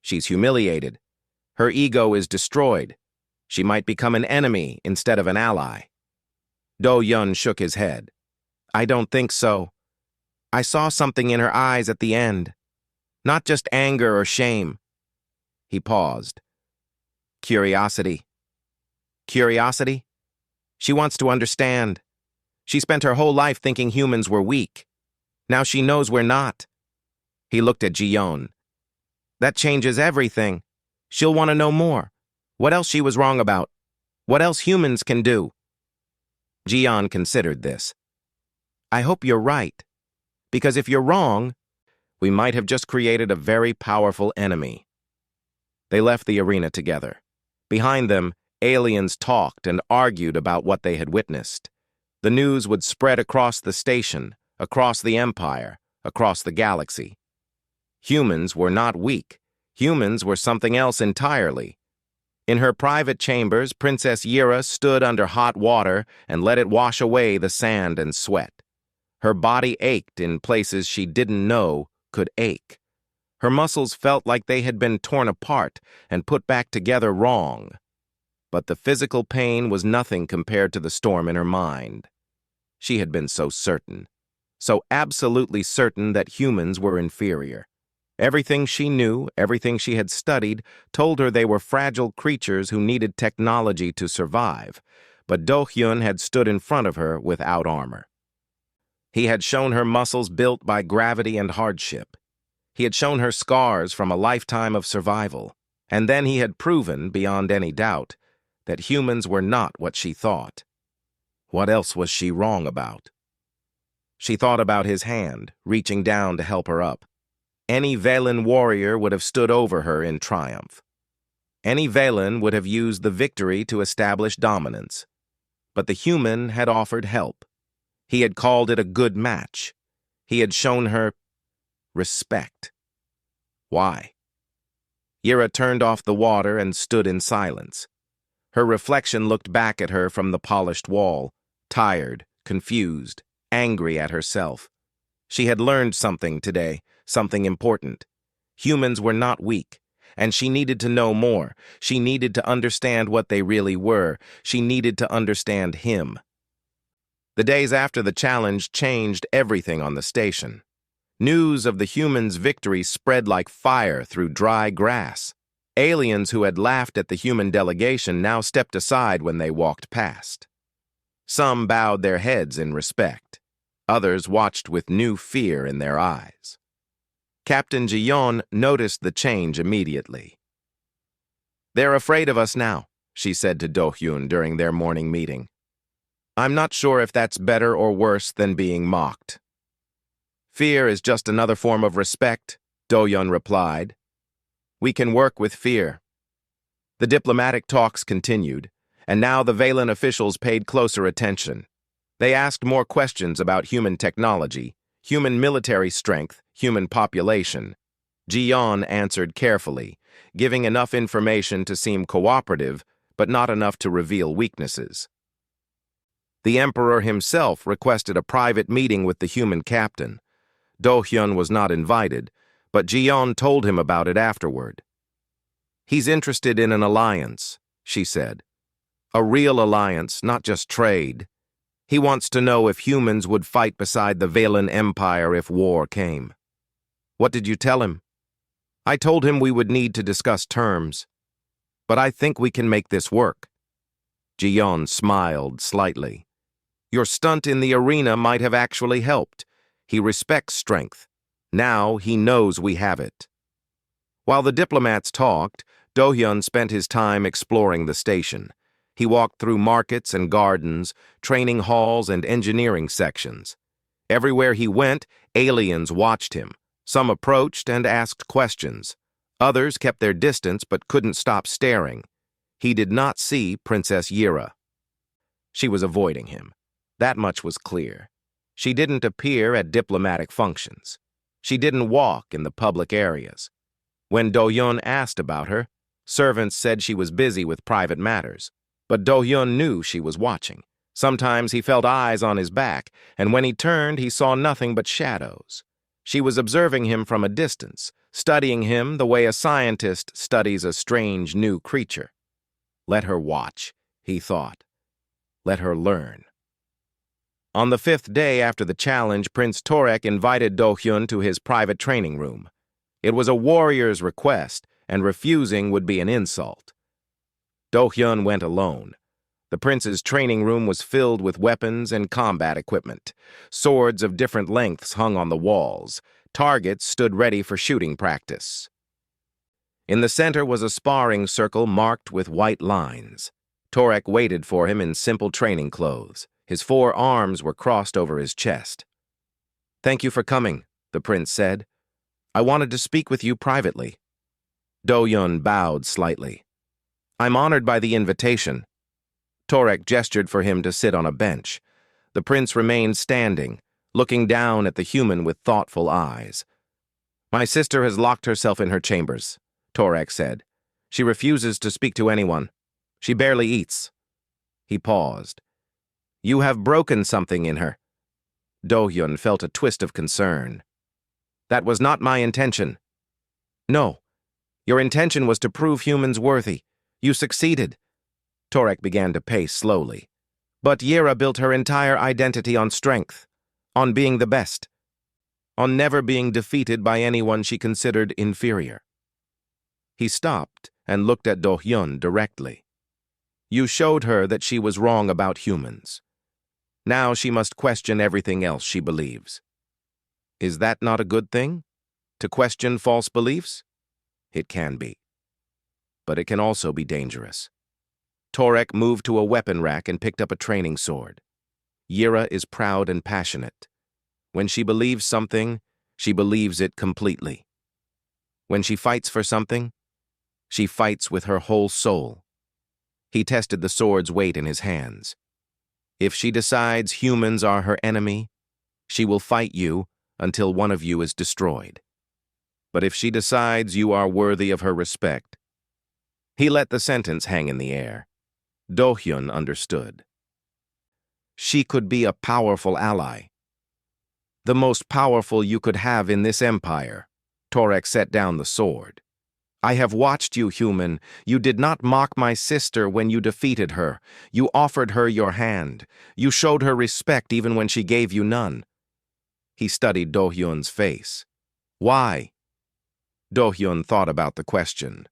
"She's humiliated. Her ego is destroyed. She might become an enemy instead of an ally." Do-Hyun shook his head. "I don't think so. I saw something in her eyes at the end. Not just anger or shame." He paused. "Curiosity." "Curiosity? She wants to understand. She spent her whole life thinking humans were weak. Now she knows we're not." He looked at Ji-yeon. "That changes everything. She'll want to know more. What else she was wrong about? What else humans can do?" Ji-yeon considered this. "I hope you're right. Because if you're wrong, we might have just created a very powerful enemy." They left the arena together. Behind them, aliens talked and argued about what they had witnessed. The news would spread across the station, across the empire, across the galaxy. Humans were not weak. Humans were something else entirely. In her private chambers, Princess Yira stood under hot water and let it wash away the sand and sweat. Her body ached in places she didn't know could ache. Her muscles felt like they had been torn apart and put back together wrong. But the physical pain was nothing compared to the storm in her mind. She had been so certain, so absolutely certain that humans were inferior. Everything she knew, everything she had studied, told her they were fragile creatures who needed technology to survive, but Do-hyun had stood in front of her without armor. He had shown her muscles built by gravity and hardship. He had shown her scars from a lifetime of survival, and then he had proven, beyond any doubt, that humans were not what she thought. What else was she wrong about? She thought about his hand, reaching down to help her up. Any Valen warrior would have stood over her in triumph. Any Valen would have used the victory to establish dominance. But the human had offered help. He had called it a good match. He had shown her respect. Why? Yira turned off the water and stood in silence. Her reflection looked back at her from the polished wall, tired, confused, angry at herself. She had learned something today, something important. Humans were not weak, and she needed to know more. She needed to understand what they really were. She needed to understand him. The days after the challenge changed everything on the station. News of the humans' victory spread like fire through dry grass. Aliens who had laughed at the human delegation now stepped aside when they walked past. Some bowed their heads in respect. Others watched with new fear in their eyes. Captain Ji-yeon noticed the change immediately. "They're afraid of us now," she said to Do-hyun during their morning meeting. "I'm not sure if that's better or worse than being mocked." "Fear is just another form of respect," Do-hyun replied. "We can work with fear." The diplomatic talks continued, and now the Valen officials paid closer attention. They asked more questions about human technology, human military strength, human population. Ji-yeon answered carefully, giving enough information to seem cooperative, but not enough to reveal weaknesses. The Emperor himself requested a private meeting with the human captain. Do-hyun was not invited, but Ji-yeon told him about it afterward. "He's interested in an alliance," she said. "A real alliance, not just trade. He wants to know if humans would fight beside the Valen Empire if war came." "What did you tell him?" "I told him we would need to discuss terms. But I think we can make this work." Ji-yeon smiled slightly. "Your stunt in the arena might have actually helped. He respects strength. Now he knows we have it." While the diplomats talked, Do-hyun spent his time exploring the station. He walked through markets and gardens, training halls and engineering sections. Everywhere he went, aliens watched him. Some approached and asked questions. Others kept their distance but couldn't stop staring. He did not see Princess Yira. She was avoiding him. That much was clear. She didn't appear at diplomatic functions. She didn't walk in the public areas. When Do-hyun asked about her, servants said she was busy with private matters. But Do-hyun knew she was watching. Sometimes he felt eyes on his back, and when he turned, he saw nothing but shadows. She was observing him from a distance, studying him the way a scientist studies a strange new creature. Let her watch, he thought. Let her learn. On the 5th day after the challenge, Prince Torek invited Do-hyun to his private training room. It was a warrior's request, and refusing would be an insult. Do-hyun went alone. The prince's training room was filled with weapons and combat equipment. Swords of different lengths hung on the walls. Targets stood ready for shooting practice. In the center was a sparring circle marked with white lines. Torek waited for him in simple training clothes. His 4 arms were crossed over his chest. "Thank you for coming," the prince said. "I wanted to speak with you privately." Do-hyun bowed slightly. "I'm honored by the invitation." Torek gestured for him to sit on a bench. The prince remained standing, looking down at the human with thoughtful eyes. "My sister has locked herself in her chambers," Torek said. "She refuses to speak to anyone. She barely eats." He paused. "You have broken something in her." Do-hyun felt a twist of concern. "That was not my intention." "No. Your intention was to prove humans worthy. You succeeded." Torek began to pace slowly. "But Yera built her entire identity on strength, on being the best, on never being defeated by anyone she considered inferior." He stopped and looked at Do-hyun directly. "You showed her that she was wrong about humans. Now she must question everything else she believes. Is that not a good thing? To question false beliefs? It can be. But it can also be dangerous." Torek moved to a weapon rack and picked up a training sword. Yera is proud and passionate. When she believes something, she believes it completely. When she fights for something, she fights with her whole soul. He tested the sword's weight in his hands. If she decides humans are her enemy, she will fight you until one of you is destroyed. But if she decides you are worthy of her respect— He let the sentence hang in the air. Do-hyun understood. She could be a powerful ally. The most powerful you could have in this empire. Torek set down the sword. "I have watched you, human. You did not mock my sister when you defeated her. You offered her your hand. You showed her respect even when she gave you none." He studied Do-hyun's face. "Why?" Do-hyun thought about the question.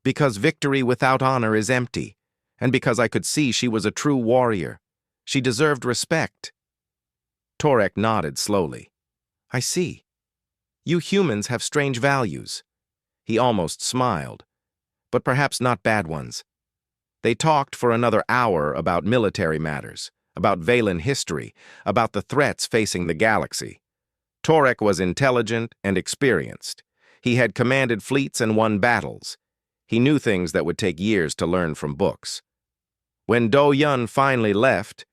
"Because victory without honor is empty, and because I could see she was a true warrior. She deserved respect." Torek nodded slowly. "I see. You humans have strange values." He almost smiled, but perhaps not bad ones. They talked for another hour about military matters, about Valen history, about the threats facing the galaxy. Torek was intelligent and experienced. He had commanded fleets and won battles. He knew things that would take years to learn from books. When Do-hyun finally left,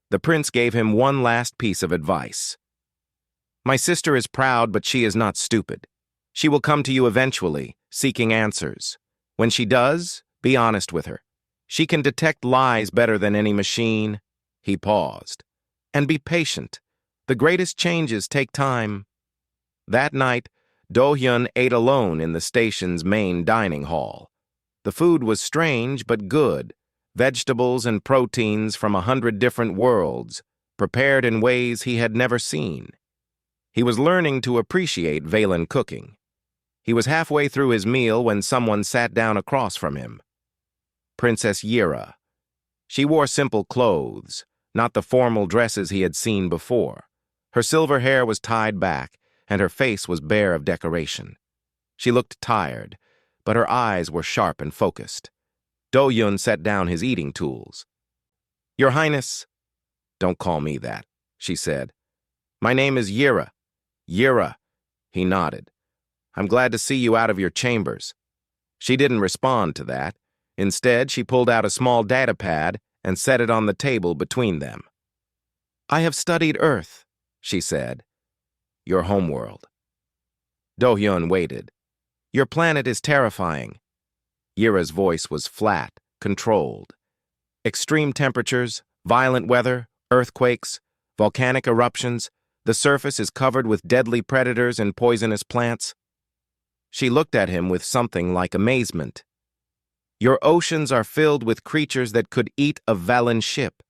the prince gave him one last piece of advice. "My sister is proud, but she is not stupid. She will come to you eventually, seeking answers. When she does, be honest with her. She can detect lies better than any machine." He paused. "And be patient. The greatest changes take time." That night, Do-hyun ate alone in the station's main dining hall. The food was strange but good. Vegetables and proteins from 100 different worlds, prepared in ways he had never seen. He was learning to appreciate Valen cooking. He was halfway through his meal when someone sat down across from him. Princess Yera. She wore simple clothes, not the formal dresses he had seen before. Her silver hair was tied back, and her face was bare of decoration. She looked tired, but her eyes were sharp and focused. Do-hyun set down his eating tools. "Your Highness—" "Don't call me that," she said. "My name is Yera." "Yera." He nodded. "I'm glad to see you out of your chambers." She didn't respond to that. Instead, she pulled out a small datapad and set it on the table between them. "I have studied Earth," she said. "Your homeworld." Do-hyun waited. "Your planet is terrifying." Yera's voice was flat, controlled. "Extreme temperatures, violent weather, earthquakes, volcanic eruptions. The surface is covered with deadly predators and poisonous plants." She looked at him with something like amazement. "Your oceans are filled with creatures that could eat a Valen ship.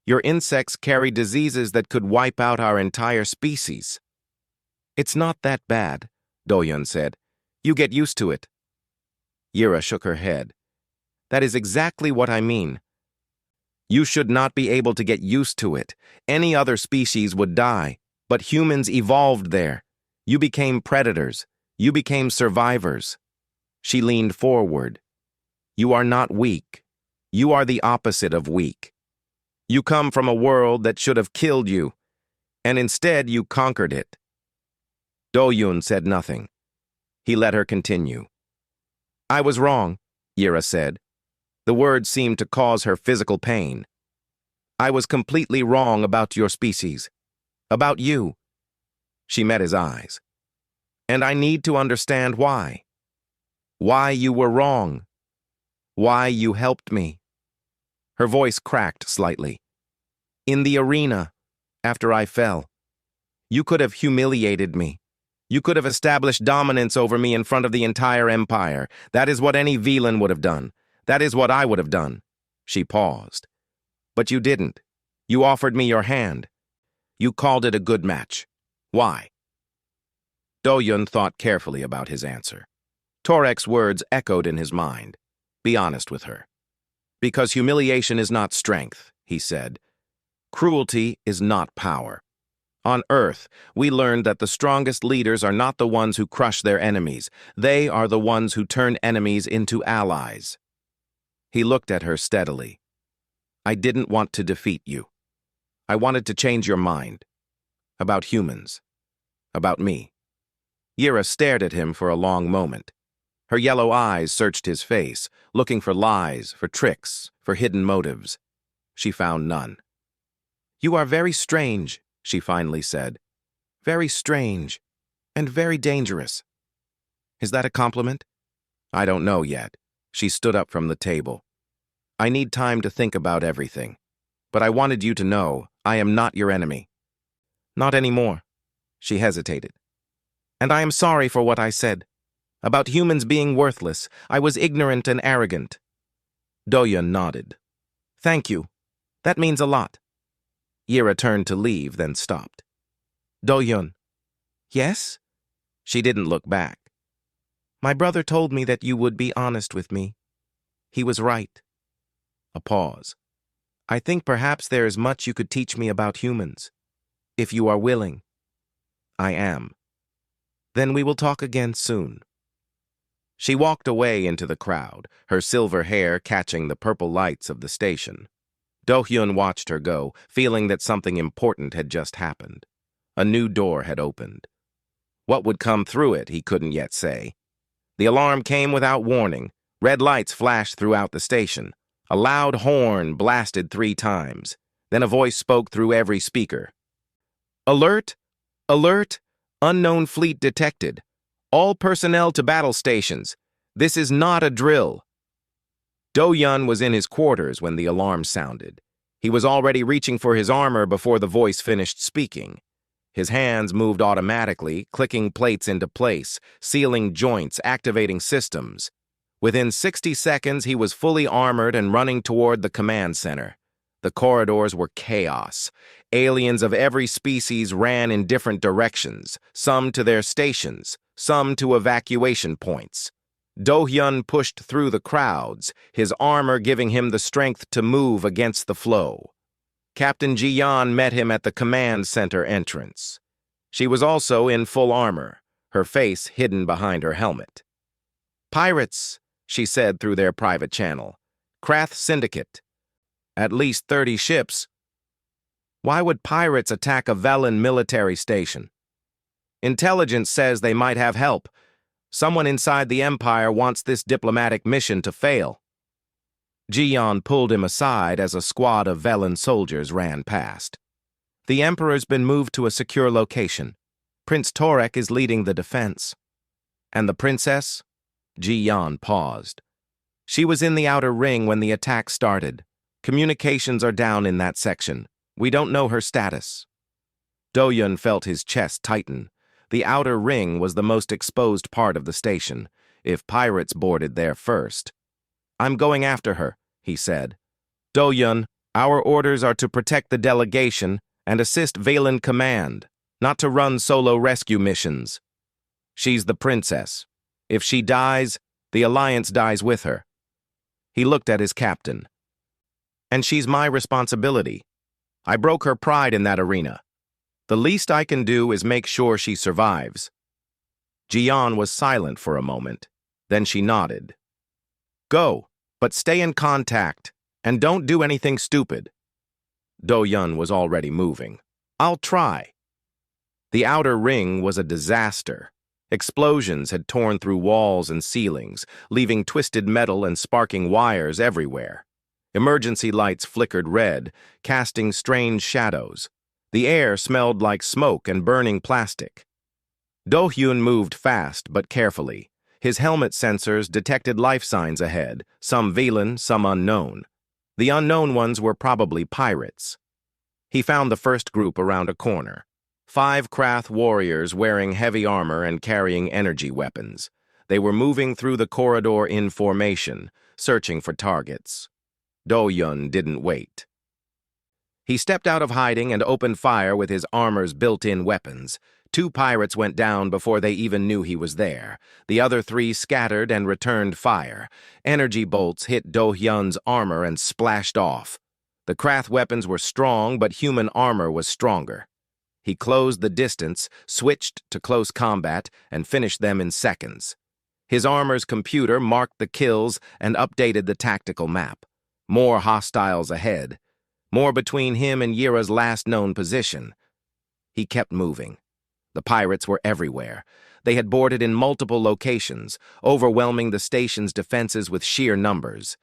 Your insects carry diseases that could wipe out our entire species." "It's not that bad," Do-hyun said. "You get used to it." Yera shook her head. "That is exactly what I mean. You should not be able to get used to it. Any other species would die, but humans evolved there. You became predators. You became survivors." She leaned forward. "You are not weak. You are the opposite of weak. You come from a world that should have killed you, and instead you conquered it." Do-hyun said nothing. He let her continue. "I was wrong," Yera said. The words seemed to cause her physical pain. "I was completely wrong about your species. About you. She met his eyes. And I need to understand why. Why you were wrong. Why you helped me. Her voice cracked slightly. In the arena, after I fell. You could have humiliated me. You could have established dominance over me in front of the entire empire. That is what any villain would have done. That is what I would have done. She paused. But you didn't. You offered me your hand. You called it a good match. Why? Do-yun thought carefully about his answer. Torek's words echoed in his mind. Be honest with her. Because humiliation is not strength, he said. Cruelty is not power. On Earth, we learned that the strongest leaders are not the ones who crush their enemies. They are the ones who turn enemies into allies. He looked at her steadily. I didn't want to defeat you. I wanted to change your mind. About humans. About me. Yira stared at him for a long moment. Her yellow eyes searched his face, looking for lies, for tricks, for hidden motives. She found none. You are very strange, she finally said. Very strange, and very dangerous. Is that a compliment? I don't know yet. She stood up from the table. I need time to think about everything. But I wanted you to know I am not your enemy. Not anymore. She hesitated. And I am sorry for what I said. About humans being worthless, I was ignorant and arrogant. Do-yun nodded. Thank you. That means a lot. Yira turned to leave, then stopped. Do-yun. Yes? She didn't look back. My brother told me that you would be honest with me. He was right. A pause. I think perhaps there is much you could teach me about humans. If you are willing. I am. Then we will talk again soon. She walked away into the crowd, her silver hair catching the purple lights of the station. Do-hyun watched her go, feeling that something important had just happened. A new door had opened. What would come through it, he couldn't yet say. The alarm came without warning. Red lights flashed throughout the station. A loud horn blasted 3 times. Then a voice spoke through every speaker. Alert! Alert! Unknown fleet detected. All personnel to battle stations. This is not a drill. Do-yun was in his quarters when the alarm sounded. He was already reaching for his armor before the voice finished speaking. His hands moved automatically, clicking plates into place, sealing joints, activating systems. Within 60 seconds, he was fully armored and running toward the command center. The corridors were chaos. Aliens of every species ran in different directions, some to their stations, some to evacuation points. Do-hyun pushed through the crowds, his armor giving him the strength to move against the flow. Captain Ji-yeon met him at the command center entrance. She was also in full armor, her face hidden behind her helmet. Pirates, she said through their private channel. Krath Syndicate. At least 30 ships. Why would pirates attack a Velen military station? Intelligence says they might have help. Someone inside the Empire wants this diplomatic mission to fail. Ji-yeon pulled him aside as a squad of Velen soldiers ran past. The Emperor's been moved to a secure location. Prince Torek is leading the defense. And the princess? Ji-yeon paused. She was in the outer ring when the attack started. Communications are down in that section. We don't know her status. Do-yun felt his chest tighten. The outer ring was the most exposed part of the station, if pirates boarded there first. I'm going after her, he said. Do-yun, our orders are to protect the delegation and assist Valen Command, not to run solo rescue missions. She's the princess. If she dies, the Alliance dies with her. He looked at his captain. And she's my responsibility. I broke her pride in that arena. The least I can do is make sure she survives. Ji-yeon was silent for a moment. Then she nodded. Go, but stay in contact, and don't do anything stupid. Do-yun was already moving. I'll try. The outer ring was a disaster. Explosions had torn through walls and ceilings, leaving twisted metal and sparking wires everywhere. Emergency lights flickered red, casting strange shadows. The air smelled like smoke and burning plastic. Do-hyun moved fast but carefully. His helmet sensors detected life signs ahead, some Velan, some unknown. The unknown ones were probably pirates. He found the first group around a corner. 5 Krath warriors wearing heavy armor and carrying energy weapons. They were moving through the corridor in formation, searching for targets. Do-hyun didn't wait. He stepped out of hiding and opened fire with his armor's built-in weapons. 2 pirates went down before they even knew he was there. The other 3 scattered and returned fire. Energy bolts hit Do-hyun's armor and splashed off. The Krath weapons were strong, but human armor was stronger. He closed the distance, switched to close combat, and finished them in seconds. His armor's computer marked the kills and updated the tactical map. More hostiles ahead. More between him and Yira's last known position. He kept moving. The pirates were everywhere. They had boarded in multiple locations, overwhelming the station's defenses with sheer numbers.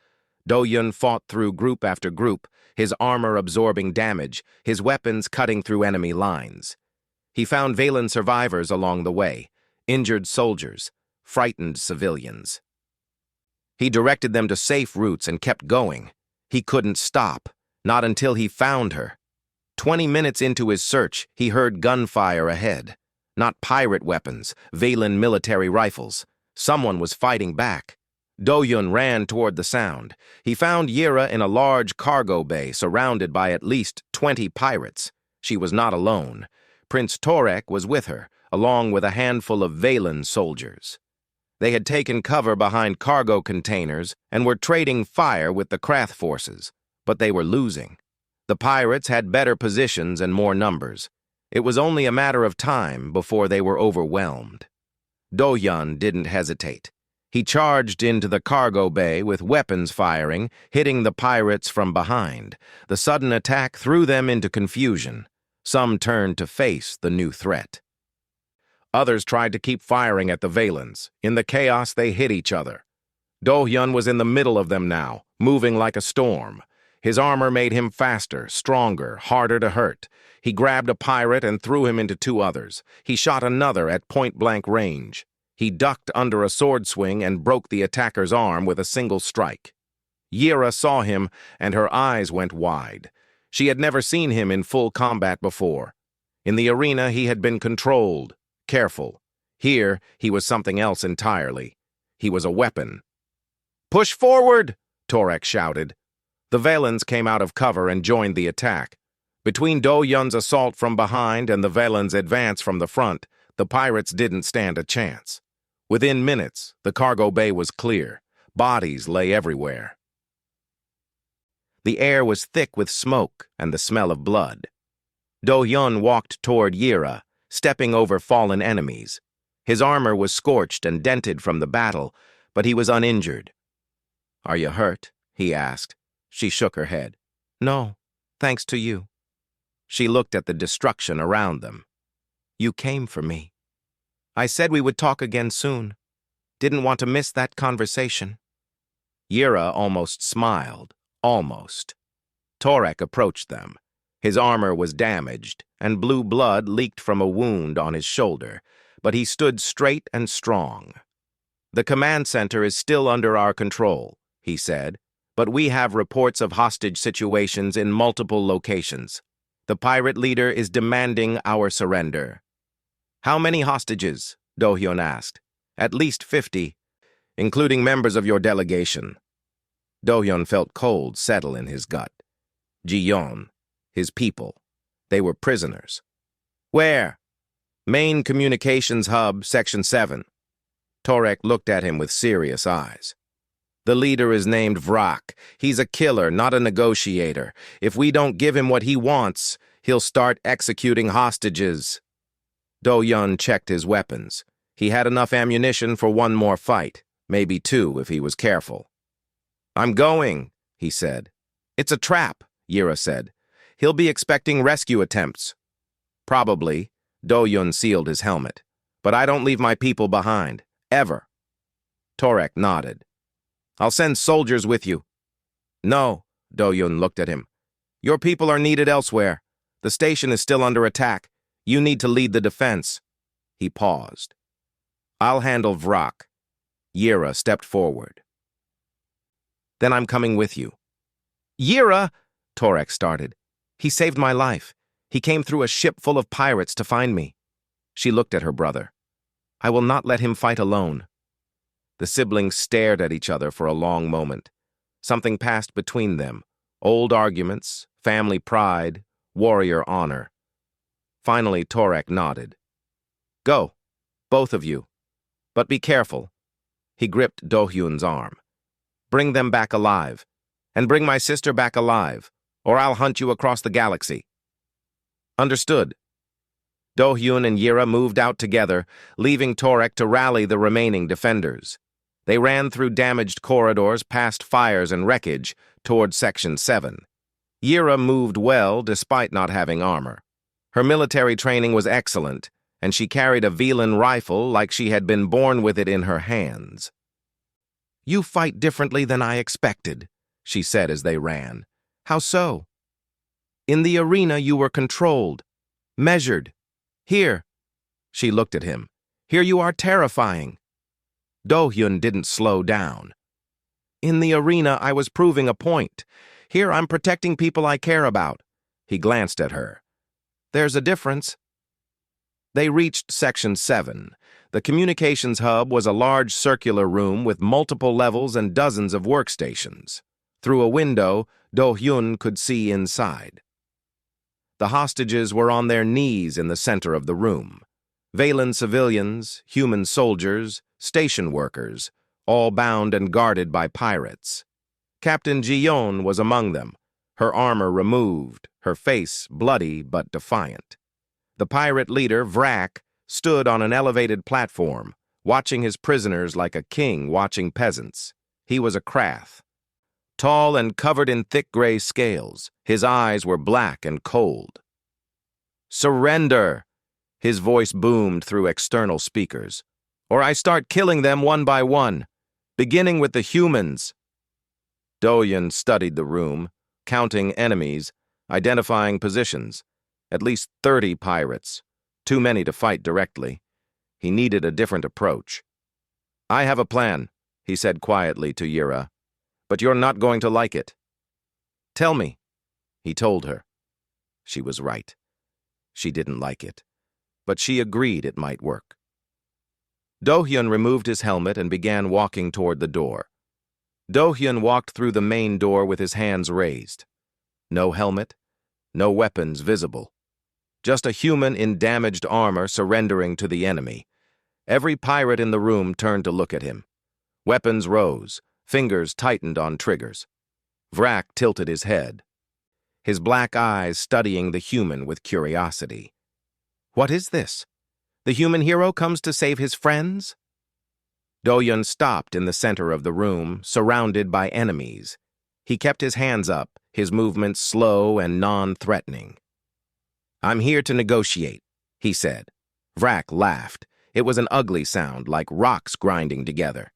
Do-hyun fought through group after group, his armor absorbing damage, his weapons cutting through enemy lines. He found Velan survivors along the way, injured soldiers, frightened civilians. He directed them to safe routes and kept going. He couldn't stop, not until he found her. 20 minutes into his search, he heard gunfire ahead. Not pirate weapons, Velan military rifles. Someone was fighting back. Do-hyun ran toward the sound. He found Yira in a large cargo bay surrounded by at least 20 pirates. She was not alone. Prince Torek was with her, along with a handful of Velan soldiers. They had taken cover behind cargo containers and were trading fire with the Krath forces, but they were losing. The pirates had better positions and more numbers. It was only a matter of time before they were overwhelmed. Do-hyun didn't hesitate. He charged into the cargo bay with weapons firing, hitting the pirates from behind. The sudden attack threw them into confusion. Some turned to face the new threat. Others tried to keep firing at the Velans. In the chaos, they hit each other. Do-hyun was in the middle of them now, moving like a storm. His armor made him faster, stronger, harder to hurt. He grabbed a pirate and threw him into 2 others. He shot another at point-blank range. He ducked under a sword swing and broke the attacker's arm with a single strike. Yira saw him, and her eyes went wide. She had never seen him in full combat before. In the arena, he had been controlled, careful. Here, he was something else entirely. He was a weapon. "Push forward!" Torek shouted. The Velans came out of cover and joined the attack. Between Do-hyun's assault from behind and the Velans' advance from the front, the pirates didn't stand a chance. Within minutes, the cargo bay was clear. Bodies lay everywhere. The air was thick with smoke and the smell of blood. Do-hyun walked toward Yira, stepping over fallen enemies. His armor was scorched and dented from the battle, but he was uninjured. "Are you hurt?" he asked. She shook her head. "No, thanks to you." She looked at the destruction around them. "You came for me. I said we would talk again soon. Didn't want to miss that conversation." Yira almost smiled. Almost. Torek approached them. His armor was damaged, and blue blood leaked from a wound on his shoulder, but he stood straight and strong. "The command center is still under our control," he said, "but we have reports of hostage situations in multiple locations. The pirate leader is demanding our surrender." "How many hostages?" Do-hyun asked. "At least 50, including members of your delegation." Do-hyun felt cold settle in his gut. Ji-yeon, his people. They were prisoners. "Where?" "Main Communications Hub, Section 7. Torek looked at him with serious eyes. "The leader is named Vrak. He's a killer, not a negotiator. If we don't give him what he wants, he'll start executing hostages." Do-hyun checked his weapons. He had enough ammunition for 1 more fight, maybe 2 if he was careful. "I'm going," he said. "It's a trap," Yira said. "He'll be expecting rescue attempts." "Probably," Do-hyun sealed his helmet. "But I don't leave my people behind. Ever." Torek nodded. "I'll send soldiers with you." "No," Do-hyun looked at him. "Your people are needed elsewhere. The station is still under attack. You need to lead the defense. He paused. I'll handle Vrak. Yira stepped forward. Then I'm coming with you. Yira, Torek started. He saved my life. He came through a ship full of pirates to find me. She looked at her brother. I will not let him fight alone. The siblings stared at each other for a long moment. Something passed between them. Old arguments, family pride, warrior honor. Finally, Torek nodded. Go, both of you. But be careful. He gripped Do-hyun's arm. Bring them back alive. And bring my sister back alive, or I'll hunt you across the galaxy. Understood. Do-hyun and Yira moved out together, leaving Torek to rally the remaining defenders. They ran through damaged corridors past fires and wreckage toward Section 7. Yira moved well despite not having armor. Her military training was excellent, and she carried a Velan rifle like she had been born with it in her hands. You fight differently than I expected, she said as they ran. How so? In the arena you were controlled, measured. Here, she looked at him. Here you are terrifying. Do-hyun didn't slow down. In the arena I was proving a point. Here I'm protecting people I care about. He glanced at her. There's a difference. They reached Section 7. The communications hub was a large circular room with multiple levels and dozens of workstations. Through a window, Do-hyun could see inside. The hostages were on their knees in the center of the room. Velan civilians, human soldiers, station workers, all bound and guarded by pirates. Captain Ji-yeon was among them, her armor removed, her face bloody but defiant. The pirate leader, Vrak, stood on an elevated platform, watching his prisoners like a king watching peasants. He was a Krath. Tall and covered in thick gray scales, his eyes were black and cold. Surrender! His voice boomed through external speakers. Or I start killing them one by one, beginning with the humans. Do-hyun studied the room, counting enemies, identifying positions. At least 30 pirates. Too many to fight directly. He needed a different approach. I have a plan, he said quietly to Yira. But you're not going to like it. Tell me, he told her. She was right. She didn't like it, but she agreed it might work. Do-hyun removed his helmet and began walking toward the door. Do-hyun walked through the main door with his hands raised. No helmet, no weapons visible. Just a human in damaged armor surrendering to the enemy. Every pirate in the room turned to look at him. Weapons rose. Fingers tightened on triggers. Vrak tilted his head, his black eyes studying the human with curiosity. What is this? The human hero comes to save his friends? Do-hyun stopped in the center of the room, surrounded by enemies. He kept his hands up, his movements slow and non-threatening. I'm here to negotiate, he said. Vrak laughed. It was an ugly sound, like rocks grinding together.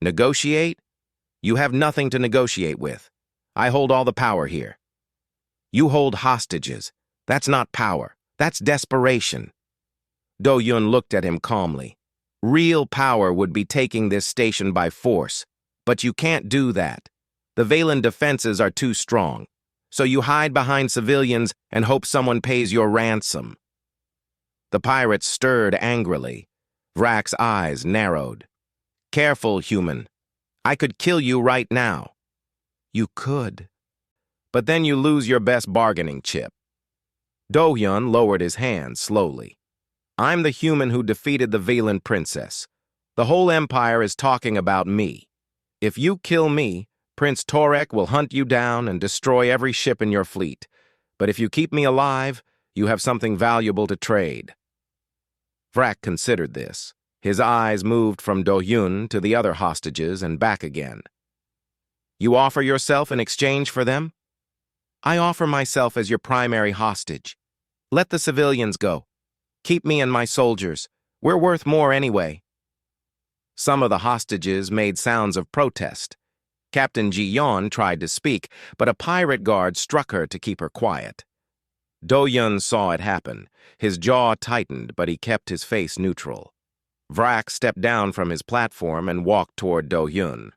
Negotiate? You have nothing to negotiate with. I hold all the power here. You hold hostages. That's not power. That's desperation. Do-hyun looked at him calmly. Real power would be taking this station by force, but you can't do that. The Velan defenses are too strong, so you hide behind civilians and hope someone pays your ransom. The pirates stirred angrily. Vrak's eyes narrowed. Careful, human. I could kill you right now. You could. But then you lose your best bargaining chip. Do-hyun lowered his hand slowly. I'm the human who defeated the Velan princess. The whole empire is talking about me. If you kill me, Prince Torek will hunt you down and destroy every ship in your fleet. But if you keep me alive, you have something valuable to trade. Vrak considered this. His eyes moved from Do-hyun to the other hostages and back again. You offer yourself in exchange for them? I offer myself as your primary hostage. Let the civilians go. Keep me and my soldiers. We're worth more anyway. Some of the hostages made sounds of protest. Captain Ji-yeon tried to speak, but a pirate guard struck her to keep her quiet. Do-Yun saw it happen. His jaw tightened, but he kept his face neutral. Vrak stepped down from his platform and walked toward Do-Yun.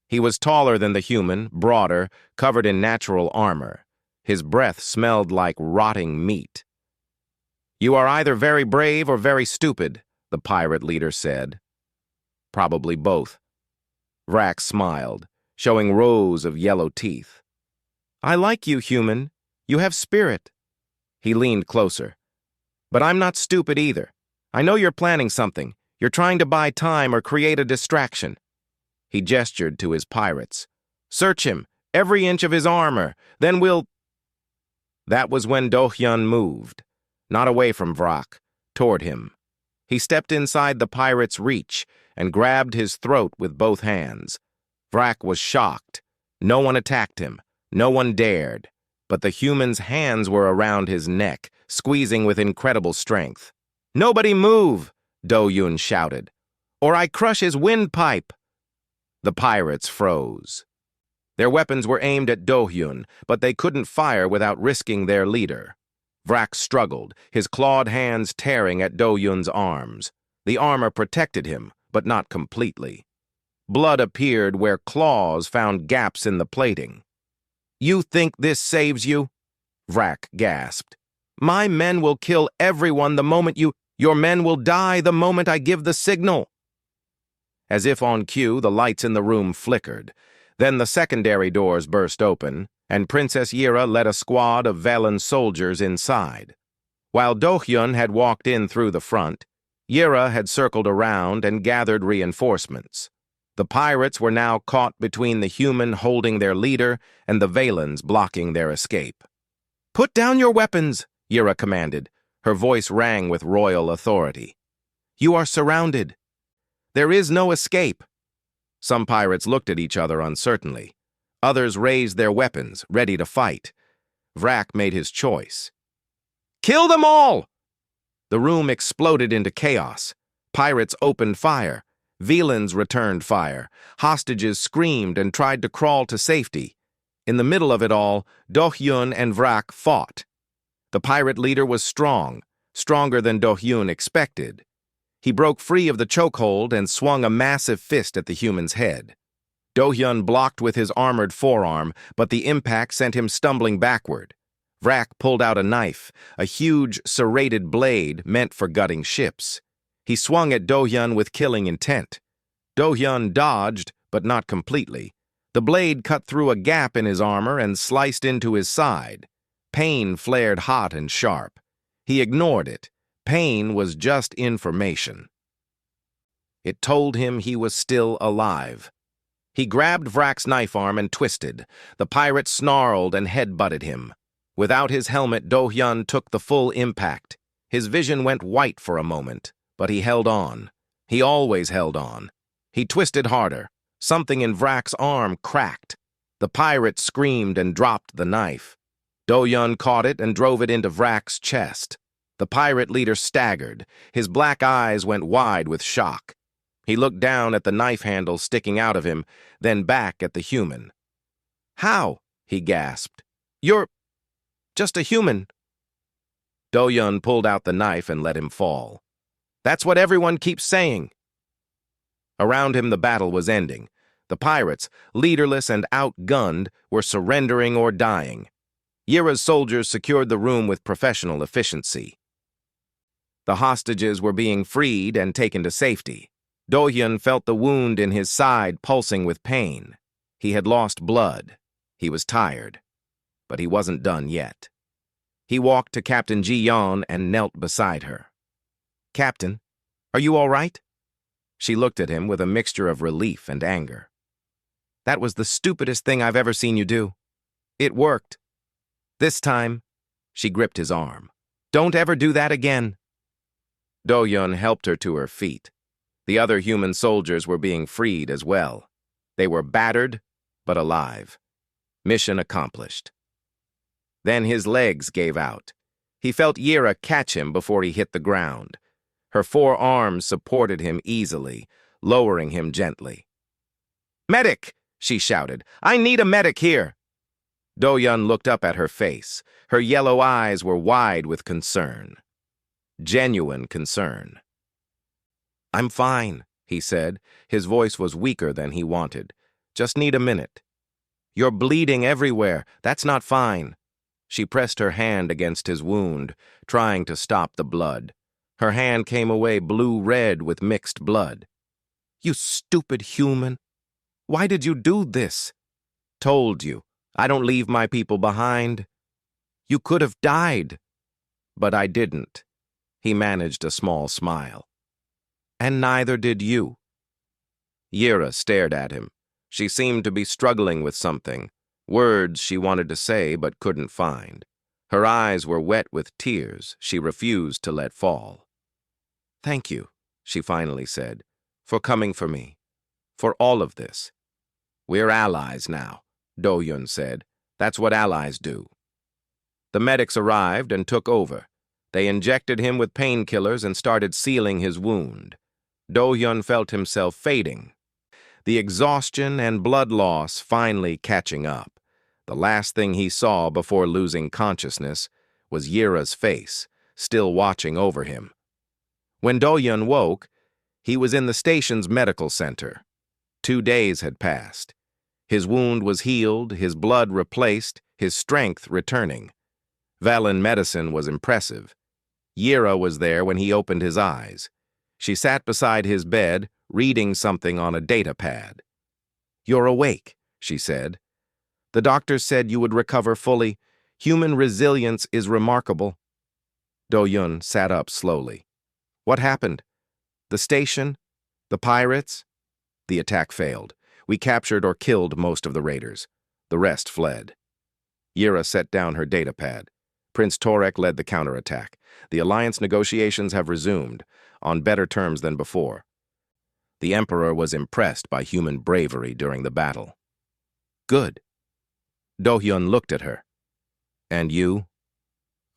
He was taller than the human, broader, covered in natural armor. His breath smelled like rotting meat. "You are either very brave or very stupid," the pirate leader said. "Probably both." Vrak smiled, showing rows of yellow teeth. "I like you, human. You have spirit." He leaned closer. "But I'm not stupid either. I know you're planning something. You're trying to buy time or create a distraction." He gestured to his pirates. "Search him, every inch of his armor, then we'll—" That was when Do-Hyun moved, not away from Vrak, toward him. He stepped inside the pirate's reach and grabbed his throat with both hands. Vrak was shocked. No one attacked him. No one dared. But the human's hands were around his neck, squeezing with incredible strength. "Nobody move!" Do-Yun shouted. "Or I crush his windpipe!" The pirates froze. Their weapons were aimed at Do-Hyun, but they couldn't fire without risking their leader. Vrak struggled, his clawed hands tearing at Do-Yun's arms. The armor protected him, but not completely. Blood appeared where claws found gaps in the plating. "You think this saves you?" Vrak gasped. "My men will kill everyone the moment your men will die the moment I give the signal." As if on cue, the lights in the room flickered. Then the secondary doors burst open, and Princess Yira led a squad of Valen soldiers inside. While Do-Hyun had walked in through the front, Yira had circled around and gathered reinforcements. The pirates were now caught between the human holding their leader and the Valens blocking their escape. "Put down your weapons," Yira commanded. Her voice rang with royal authority. "You are surrounded. There is no escape." Some pirates looked at each other uncertainly. Others raised their weapons, ready to fight. Vrak made his choice. "Kill them all!" The room exploded into chaos. Pirates opened fire. Velans returned fire. Hostages screamed and tried to crawl to safety. In the middle of it all, Do-Hyun and Vrak fought. The pirate leader was strong, stronger than Do-Hyun expected. He broke free of the chokehold and swung a massive fist at the human's head. Do-Hyun blocked with his armored forearm, but the impact sent him stumbling backward. Vrak pulled out a knife, a huge, serrated blade meant for gutting ships. He swung at Do-Hyun with killing intent. Do-Hyun dodged, but not completely. The blade cut through a gap in his armor and sliced into his side. Pain flared hot and sharp. He ignored it. Pain was just information. It told him he was still alive. He grabbed Vrak's knife arm and twisted. The pirate snarled and headbutted him. Without his helmet, Do-Hyun took the full impact. His vision went white for a moment, but he held on. He always held on. He twisted harder. Something in Vrak's arm cracked. The pirate screamed and dropped the knife. Do-Hyun caught it and drove it into Vrak's chest. The pirate leader staggered. His black eyes went wide with shock. He looked down at the knife handle sticking out of him, then back at the human. "How?" he gasped. "You're just a human." Do-Hyun pulled out the knife and let him fall. "That's what everyone keeps saying." Around him the battle was ending. The pirates, leaderless and outgunned, were surrendering or dying. Yira's soldiers secured the room with professional efficiency. The hostages were being freed and taken to safety. Do-Hyun felt the wound in his side pulsing with pain. He had lost blood. He was tired. But he wasn't done yet. He walked to Captain Ji-yeon and knelt beside her. "Captain, are you all right?" She looked at him with a mixture of relief and anger. "That was the stupidest thing I've ever seen you do. It worked. This time," she gripped his arm, "don't ever do that again." Do-Hyun helped her to her feet. The other human soldiers were being freed as well. They were battered, but alive. Mission accomplished. Then his legs gave out. He felt Yira catch him before he hit the ground. Her forearms supported him easily, lowering him gently. "Medic!" she shouted. "I need a medic here!" Do-yun looked up at her face. Her yellow eyes were wide with concern. Genuine concern. "I'm fine," he said. His voice was weaker than he wanted. "Just need a minute." "You're bleeding everywhere. That's not fine." She pressed her hand against his wound, trying to stop the blood. Her hand came away blue-red with mixed blood. "You stupid human. Why did you do this?" "Told you. I don't leave my people behind." "You could have died." "But I didn't." He managed a small smile. "And neither did you." Yira stared at him. She seemed to be struggling with something, words she wanted to say but couldn't find. Her eyes were wet with tears she refused to let fall. "Thank you," she finally said, "for coming for me, for all of this." "We're allies now," Do-yun said. "That's what allies do." The medics arrived and took over. They injected him with painkillers and started sealing his wound. Do-yun felt himself fading, the exhaustion and blood loss finally catching up. The last thing he saw before losing consciousness was Yira's face, still watching over him. When Do-yun woke, he was in the station's medical center. 2 days had passed. His wound was healed, his blood replaced, his strength returning. Valen medicine was impressive. Yira was there when he opened his eyes. She sat beside his bed, reading something on a data pad. "You're awake," she said. "The doctors said you would recover fully. Human resilience is remarkable." Do-yun sat up slowly. "What happened? The station? The pirates?" "The attack failed. We captured or killed most of the raiders. The rest fled." Yira set down her data pad. Prince Torek led the counterattack. The alliance negotiations have resumed, on better terms than before. The Emperor was impressed by human bravery during the battle. "Good." Do-hyun looked at her. "And you?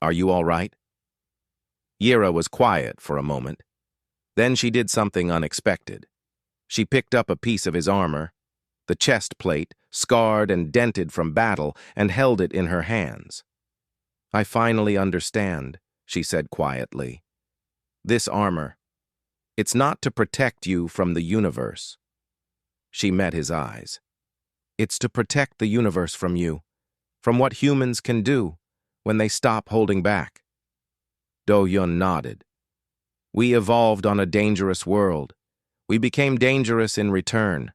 Are you all right?" Yira was quiet for a moment. Then she did something unexpected. She picked up a piece of his armor, the chest plate, scarred and dented from battle, and held it in her hands. "I finally understand," she said quietly. "This armor, it's not to protect you from the universe." She met his eyes. "It's to protect the universe from you, from what humans can do when they stop holding back." Do-hyun nodded. "We evolved on a dangerous world. We became dangerous in return.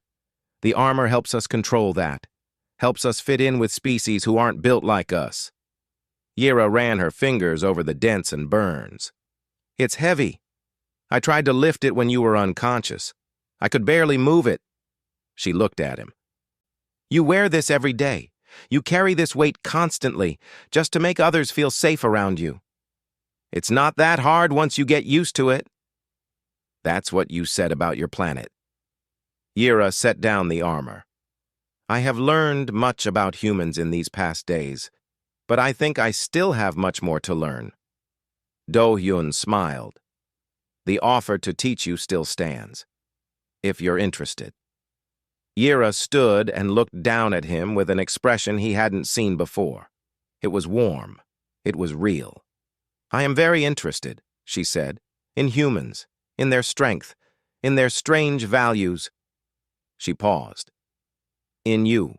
The armor helps us control that, helps us fit in with species who aren't built like us." Yira ran her fingers over the dents and burns. "It's heavy. I tried to lift it when you were unconscious. I could barely move it." She looked at him. "You wear this every day. You carry this weight constantly, just to make others feel safe around you. It's not that hard once you get used to it." "That's what you said about your planet." Yira set down the armor. "I have learned much about humans in these past days, but I think I still have much more to learn." Do-hyun smiled. "The offer to teach you still stands, if you're interested." Yira stood and looked down at him with an expression he hadn't seen before. It was warm. It was real. "I am very interested," she said, "in humans, in their strength, in their strange values." She paused. "In you."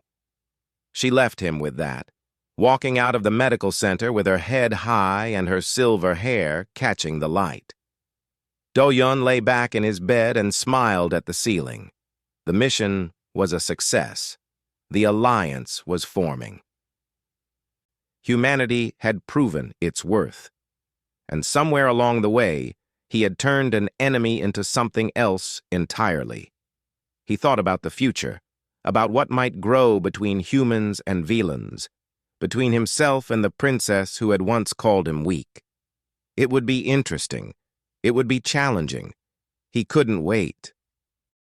She left him with that, walking out of the medical center with her head high and her silver hair catching the light. Do-hyun lay back in his bed and smiled at the ceiling. The mission was a success. The alliance was forming. Humanity had proven its worth. And somewhere along the way, he had turned an enemy into something else entirely. He thought about the future, about what might grow between humans and villains, between himself and the princess who had once called him weak. It would be interesting. It would be challenging. He couldn't wait.